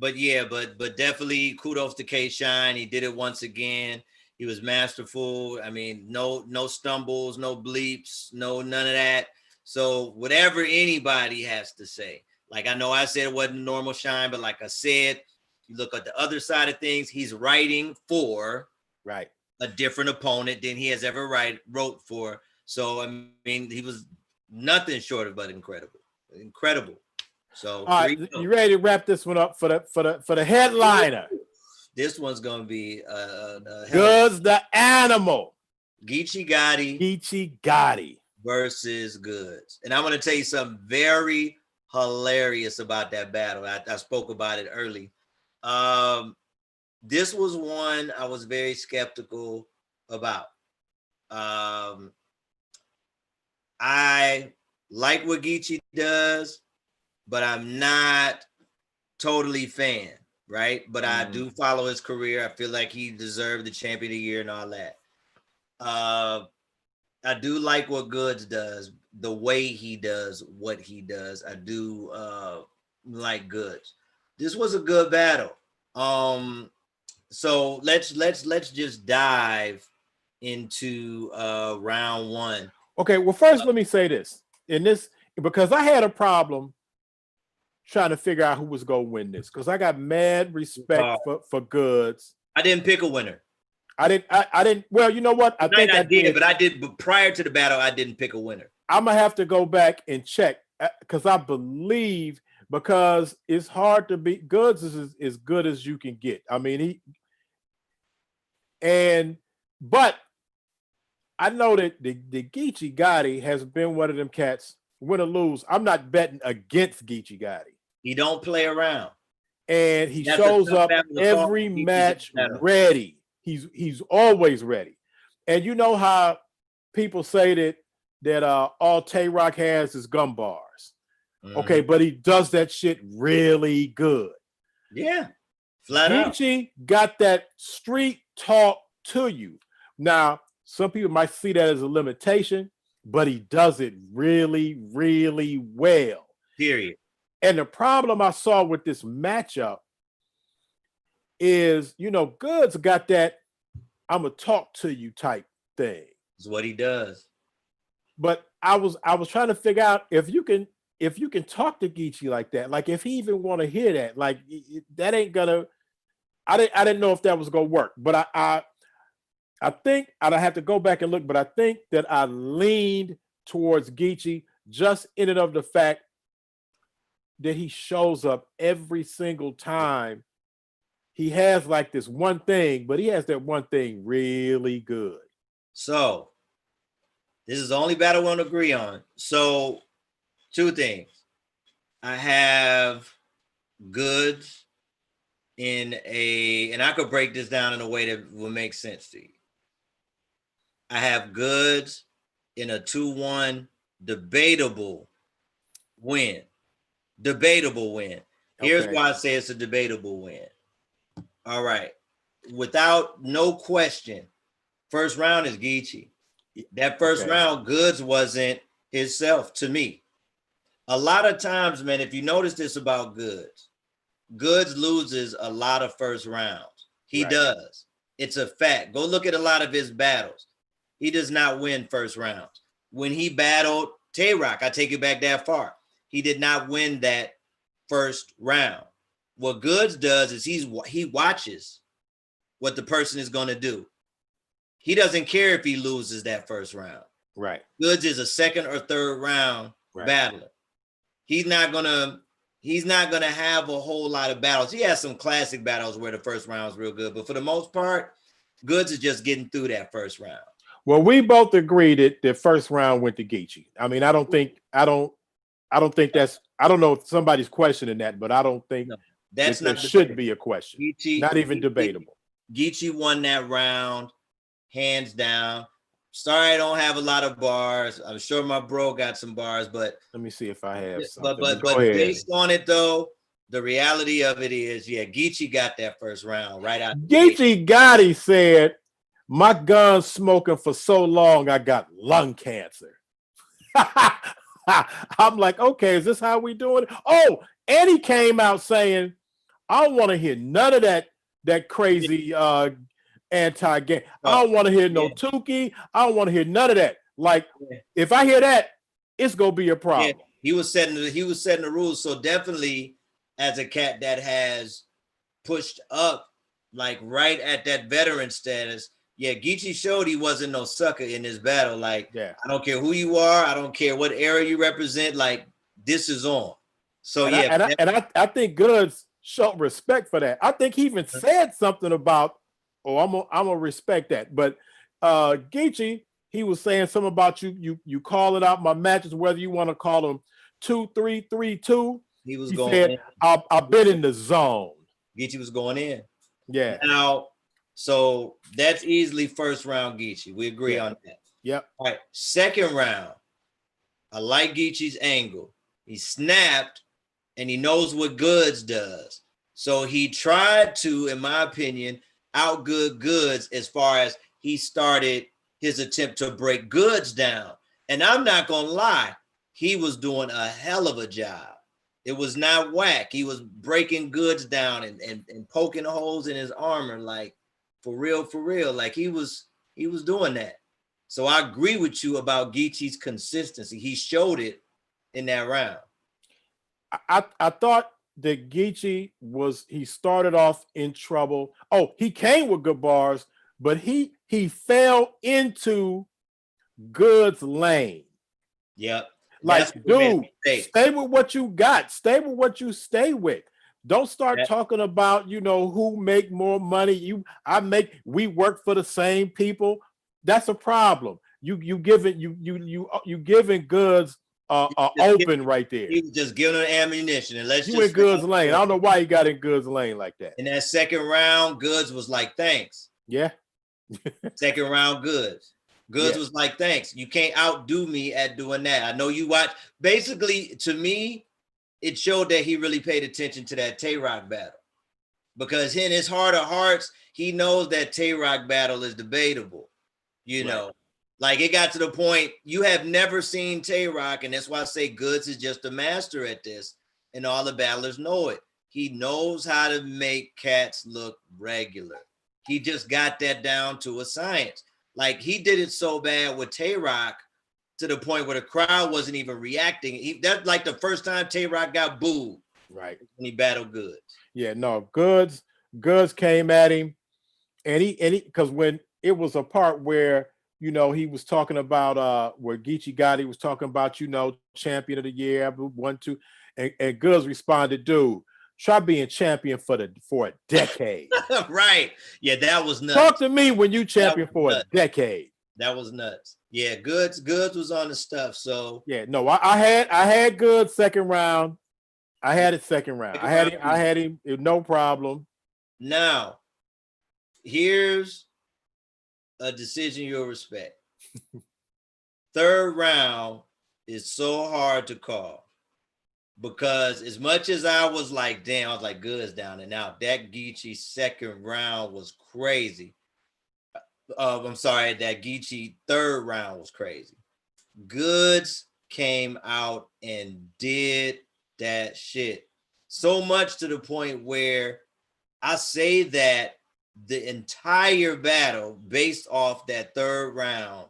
definitely kudos to K Shine. He did it once again. He was masterful. I mean, no stumbles, no bleeps, none of that. So whatever anybody has to say, like I know I said it wasn't normal Shine, but like I said, you look at the other side of things, he's writing for a different opponent than he has ever wrote for. So I mean, he was nothing short of but incredible. So all right, you ready to wrap this one up for the headliner? This one's gonna be Goods the Animal. Geechee Gotti versus Goods. And I'm gonna tell you something very hilarious about that battle. I spoke about it early. This was one I was very skeptical about. I like what Geechee does, but I'm not totally fan, right? But I do follow his career. I feel like he deserved the champion of the year and all that. I do like what Goods does, the way he does what he does. I do like Goods. This was a good battle. So let's just dive into round one. Okay, well, first let me say this. Because I had a problem trying to figure out who was going to win this, because I got mad respect for Goods. I didn't pick a winner. I didn't. Well, you know what? I think I did. But prior to the battle, I didn't pick a winner. I'm gonna have to go back and check, because I believe, because it's hard to beat. Goods is as good as you can get. I mean, but I know that the Geechee Gotti has been one of them cats. Win or lose, I'm not betting against Geechee Gotti. He don't play around, and he shows up every match ready. He's always ready. And you know how people say that all Tay-Rock has is gum bars. Okay, but he does that shit really good. Yeah, flat out. Geechee got that street talk to you. Now, some people might see that as a limitation, but he does it really, really well. Period. And the problem I saw with this matchup is, Goods got that I'm gonna talk to you type thing. It's what he does. But I was trying to figure out if you can talk to Geechee like that, like if he even want to hear that, like that ain't gonna. I didn't know if that was gonna work, but I think I'd have to go back and look, but I think that I leaned towards Geechee just in and of the fact that he shows up every single time. He has like this one thing, but he has that one thing really good. So this is the only battle we'll agree on. So two things. I have Goods and I could break this down in a way that will make sense to you. I have Goods in a 2-1 debatable win. Here's why I say it's a debatable win. All right. Without no question, First round is Geechee. That first Okay. round, Goods wasn't himself to me. A lot of times, man, if you notice this about Goods, Goods loses a lot of first rounds. He Right. does. It's a fact. Go look at a lot of his battles. He does not win first rounds. When he battled Tay-Rock, I take it back that far. He did not win that first round. What Goods does is he watches what the person is going to do. He doesn't care if he loses that first round. Right. Goods is a second or third round battler. He's not gonna have a whole lot of battles. He has some classic battles where the first round is real good, but for the most part, Goods is just getting through that first round. Well, we both agree that the first round went to Geechee. I mean, I don't think that's, I don't know if somebody's questioning that, but I don't think that's there should be a question. Geechee, not even debatable. Geechee won that round, hands down. Sorry, I don't have a lot of bars. I'm sure my bro got some bars, but let me see if I have something. But based on it though, the reality of it is, yeah, Geechee got that first round right out. Geechee Gotti said, "My gun smoking for so long, I got lung cancer." I'm like, okay, is this how we doing it? Oh, and he came out saying, "I don't want to hear none of that crazy anti-gay. I don't want to hear no Tukey. I don't want to hear none of that. Like, if I hear that, it's gonna be a problem." Yeah, he was setting the rules. So definitely, as a cat that has pushed up like right at that veteran status, yeah, Geechee showed he wasn't no sucker in this battle. Like, I don't care who you are, I don't care what era you represent. Like, this is on. So I think Goods showed respect for that. I think he even said something about, "Oh, I'm gonna respect that." But Geechee, he was saying something about you calling out my matches, whether you want to call them 2-3-3-2. He going said, I've been in the zone. Geechee was going in. Yeah. Now, so that's easily first round Geechee. We agree on that. Yep. All right. Second round, I like Geechee's angle. He snapped and he knows what Goods does. So he tried to, in my opinion, outgood Goods as far as he started his attempt to break Goods down. And I'm not going to lie, he was doing a hell of a job. It was not whack. He was breaking Goods down and poking holes in his armor, like for real. Like he was doing that. So I agree with you about Geechee's consistency. He showed it in that round. I thought that Geechee he started off in trouble. Oh, he came with good bars, but he fell into Goods' lane. Yep. Like, dude, stay with what you got. Stay with what you stay with. Don't start talking about, who make more money. We work for the same people. That's a problem. You giving Goods open right there. You just giving them ammunition, and you in Goods' lane. I don't know why you got in Goods' lane like that. In that second round, Goods was like, "Thanks." Yeah. Second round, Goods was like, "Thanks. You can't outdo me at doing that." I know you watch. Basically, to me, it showed that he really paid attention to that Tay-Rock battle, because in his heart of hearts, he knows that Tay-Rock battle is debatable. Like it got to the point, you have never seen Tay-Rock, and that's why I say Goods is just a master at this, and all the battlers know it. He knows how to make cats look regular. He just got that down to a science. Like he did it so bad with Tay-Rock to the point where the crowd wasn't even reacting. That's like the first time Tay-Rock got booed. Right. When he battled Goods. Yeah, no, Goods came at him, and he because when it was a part where he was talking about where Geechee Gotti was talking about, champion of the year, 1, 2, and Goods responded, "Dude, try being champion for a decade." Right. Yeah, that was nuts. Talk to me when you champion for a decade. That was nuts. Yeah, Goods was on the stuff. So yeah, no, I had Goods second round. I had it second round. I had him, no problem. Now, here's a decision you'll respect. Third round is so hard to call, because as much as I was like, damn, I was like, Goods down and out. That Geechee second round was crazy. I'm sorry, that Geechee third round was crazy. Goods came out and did that shit so much to the point where I say that the entire battle based off that third round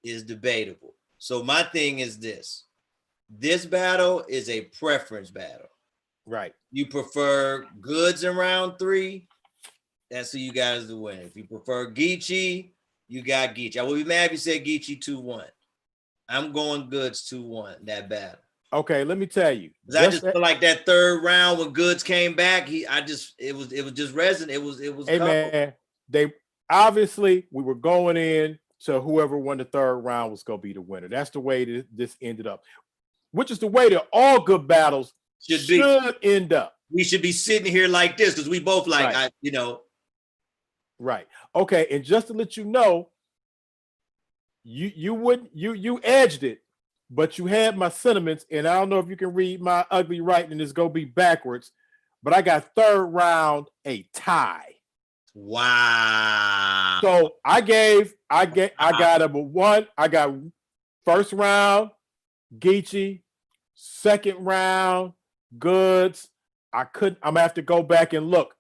is debatable. So my thing is this battle is a preference battle. Right. You prefer Goods in round 3, that's who you guys to win. If you prefer Geechee, you got Geechee. I would be mad if you said Geechee 2-1. I'm going Goods 2-1 that battle. Okay, let me tell you. I just feel like that third round when Goods came back, it was just resonant. It was hey cold. man, they obviously we were going in to whoever won the third round was gonna be the winner. That's the way this ended up, which is the way that all good battles should end up. We should be sitting here like this because we both like Right. Right. Okay, and just to let you know, you edged it, but you had my sentiments, and I don't know if you can read my ugly writing, and it's gonna be backwards, but I got third round a tie. Wow. So I got number one. I got first round Geechee, second round Goods. I'm gonna have to go back and look.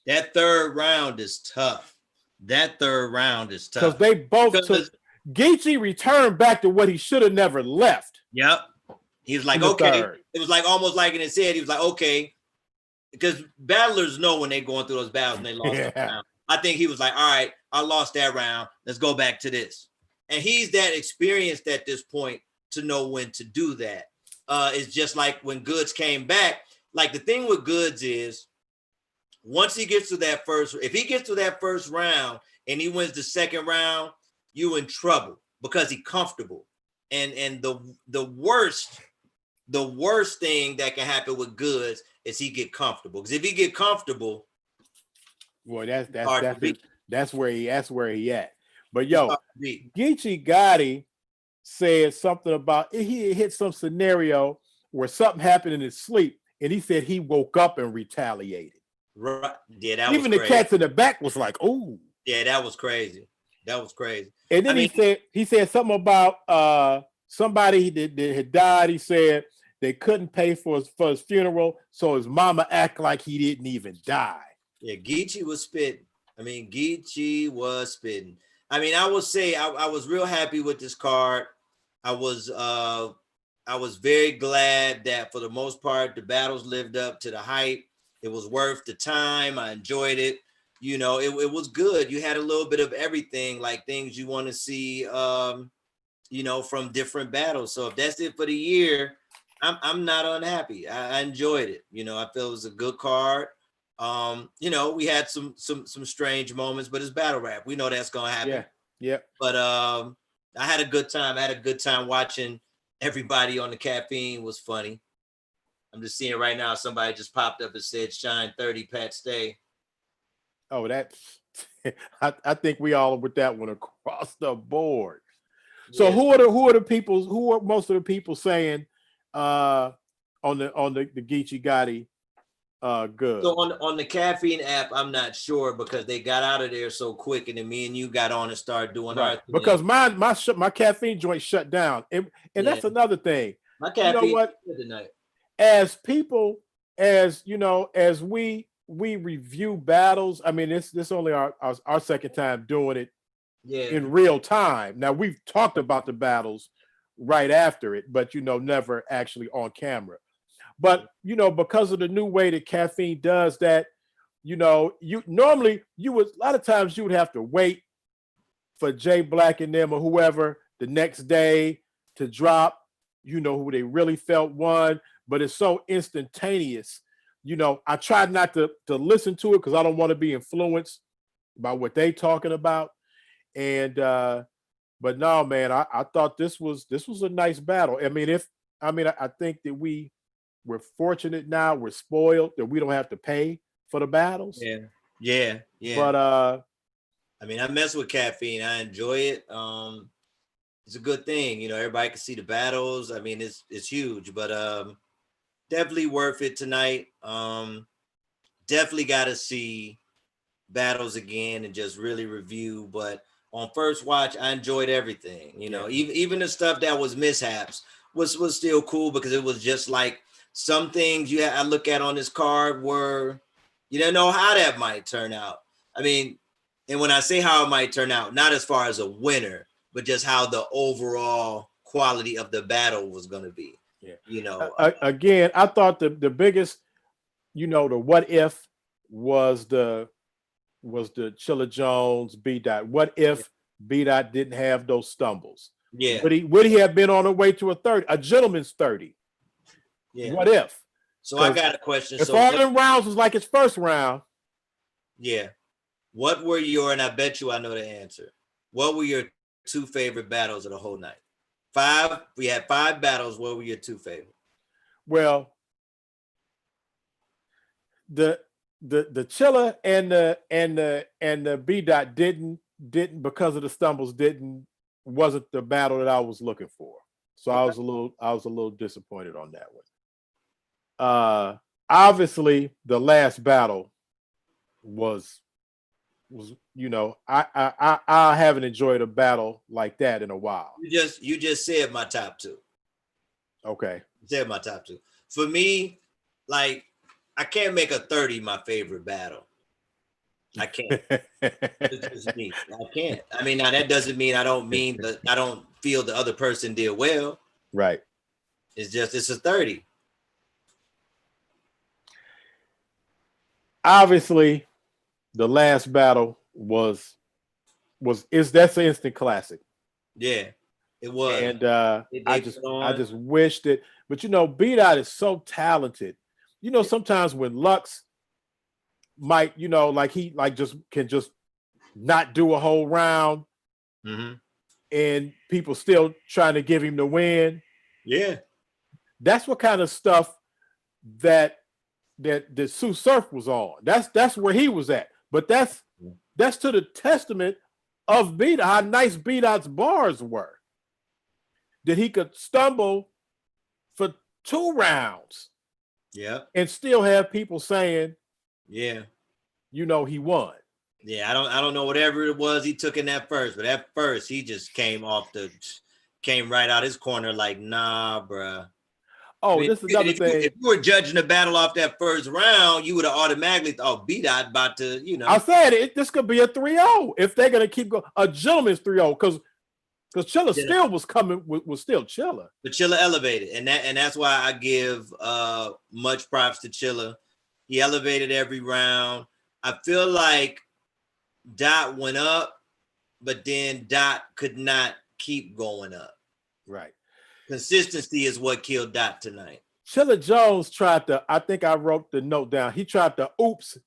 That third round is tough. Because they both took. Geechee returned back to what he should have never left. Yep. He was like, okay. It was like almost like in his head, he was like, okay. Because battlers know when they're going through those battles and they lost that round. I think he was like, all right, I lost that round. Let's go back to this. And he's that experienced at this point to know when to do that. It's just like when Goods came back. Like the thing with Goods is once he gets to that if he gets to that first round and he wins the second round, you in trouble because he's comfortable. And the worst thing that can happen with Goods is he get comfortable. Because if he get comfortable, boy, that's where he at. But yo, Geechee Gotti said something about he hit some scenario where something happened in his sleep, and he said he woke up and retaliated. Right. Yeah, that even was the cats in the back was like, "Oh, yeah, that was crazy. That was crazy." And then he said something about somebody that had died. He said they couldn't pay for his funeral, so his mama act like he didn't even die. Yeah, Geechee was spitting. I would say I was real happy with this card. I was very glad that for the most part the battles lived up to the hype. It was worth the time. I enjoyed it. You know, it was good. You had a little bit of everything, like things you want to see, from different battles. So if that's it for the year, I'm not unhappy. I enjoyed it. You know, I feel it was a good card. We had some strange moments, but it's battle rap. We know that's gonna happen. Yeah. But I had a good time. I had a good time watching everybody on the caffeine. Was funny. I'm just seeing right now somebody just popped up and said Shine 30 Pat Stay. Oh, that's I think we all with that one across the board. So yes. who are most of the people saying on the Geechee Gotti good? So on the caffeine app, I'm not sure because they got out of there so quick, and then me and you got on and started doing our thing. Because my caffeine joint shut down. And that's another thing. My caffeine tonight. As people, as we review battles. I mean, this only our second time doing it in real time. Now we've talked about the battles right after it, but never actually on camera. But because of the new way that caffeine does that, you normally a lot of times you would have to wait for Jay Black and them or whoever the next day to drop, who they really felt won, but it's so instantaneous. I try not to listen to it because I don't want to be influenced by what they talking about. And but no, man, I thought this was a nice battle. I think that we're fortunate now, we're spoiled that we don't have to pay for the battles. Yeah. But I mess with caffeine. I enjoy it. It's a good thing, everybody can see the battles. It's huge, but definitely worth it tonight. Definitely got to see battles again and just really review. But on first watch, I enjoyed everything. You know, even the stuff that was mishaps was still cool because it was just like some things I look at on this card were you didn't know how that might turn out. I mean, and when I say how it might turn out, not as far as a winner, but just how the overall quality of the battle was going to be. Yeah. You know, Again, I thought the biggest, the what if was the Chilla Jones B Dot. What if B Dot didn't have those stumbles? Yeah. Would he have been on the way to a gentleman's 30? Yeah. What if? So I got a question. If so all them rounds was like his first round. Yeah. What were and I bet you I know the answer. What were your two favorite battles of the whole night? We had 5 battles. What were your 2 favorite? Well, the Chilla and the B Dot didn't because of the stumbles wasn't the battle that I was looking for. So okay. I was a little disappointed on that one. Obviously the last battle was I haven't enjoyed a battle like that in a while. You just said my top 2. Okay. You said my top 2. For me, like I can't make a 30 my favorite battle. I can't. It's just me. I can't. I mean, now that doesn't mean I don't feel the other person did well. Right. It's a 30. Obviously, the last battle that's an instant classic. Yeah, it was. And I just wished it. But B Dot is so talented. Sometimes when Lux might, he can just not do a whole round, and people still trying to give him the win. Yeah, that's what kind of stuff that Sue Surf was on. That's where he was at. But that's to the testament of B Dot, how nice B Dot's bars were. That he could stumble for 2 rounds. Yeah. And still have people saying, yeah, he won. Yeah, I don't know whatever it was he took in that first, but at first he just came right out his corner like, nah, bruh. Oh, this is another thing. If you were judging the battle off that first round, you would have automatically thought, B-Dot about to, I said this could be a 3-0 if they're gonna keep going. A gentleman's 3-0 because Chilla still was coming, was still Chilla. But Chilla elevated, and that's why I give much props to Chilla. He elevated every round. I feel like Dot went up, but then Dot could not keep going up. Right. Consistency is what killed Dot tonight. Chilla Jones tried to, I think I wrote the note down. He tried to oops.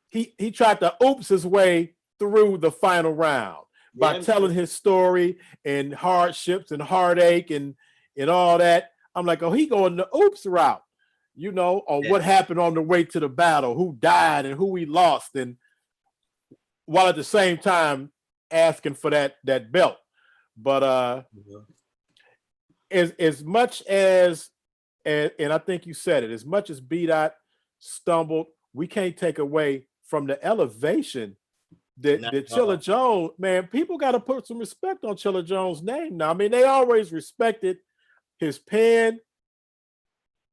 He tried to oops his way through the final round by telling his story and hardships and heartache and all that. I'm like, oh, he going the oops route, on what happened on the way to the battle, who died and who he lost, and while at the same time asking for that belt. But as much as, and I think you said it, as much as B-Dot stumbled, we can't take away from the elevation that Chilla Jones, man, people got to put some respect on Chilla Jones' name now. I mean, they always respected his pen,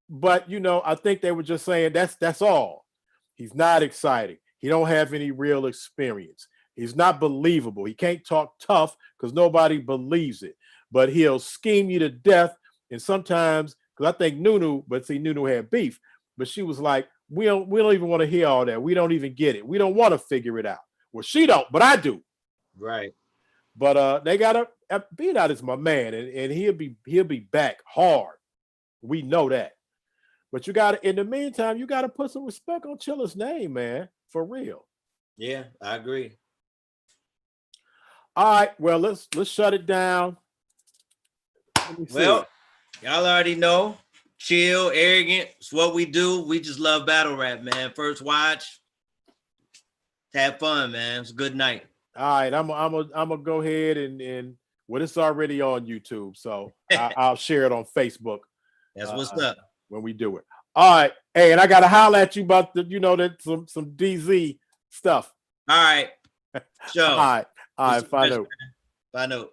but I think they were just saying that's all. He's not exciting. He don't have any real experience. He's not believable. He can't talk tough because nobody believes it. But he'll scheme you to death. And sometimes, because I think Nunu had beef, but she was like, we don't even want to hear all that. We don't even get it. We don't want to figure it out. Well, she don't, but I do. Right. But they got B-Dot is my man, and he'll be back hard. We know that. But in the meantime, you got to put some respect on Chilla's name, man, for real. Yeah, I agree. All right, well, let's shut it down. Well, y'all already know, chill, arrogant. It's what we do. We just love battle rap, man. First watch, have fun, man. It's a good night. All right, I'm gonna go ahead and well, it's already on YouTube, so I'll share it on Facebook. That's what's up when we do it. All right, hey, and I gotta holler at you about that some DZ stuff. All right, sure. All right. All right, Mr. find Fresh, out. man. Find out.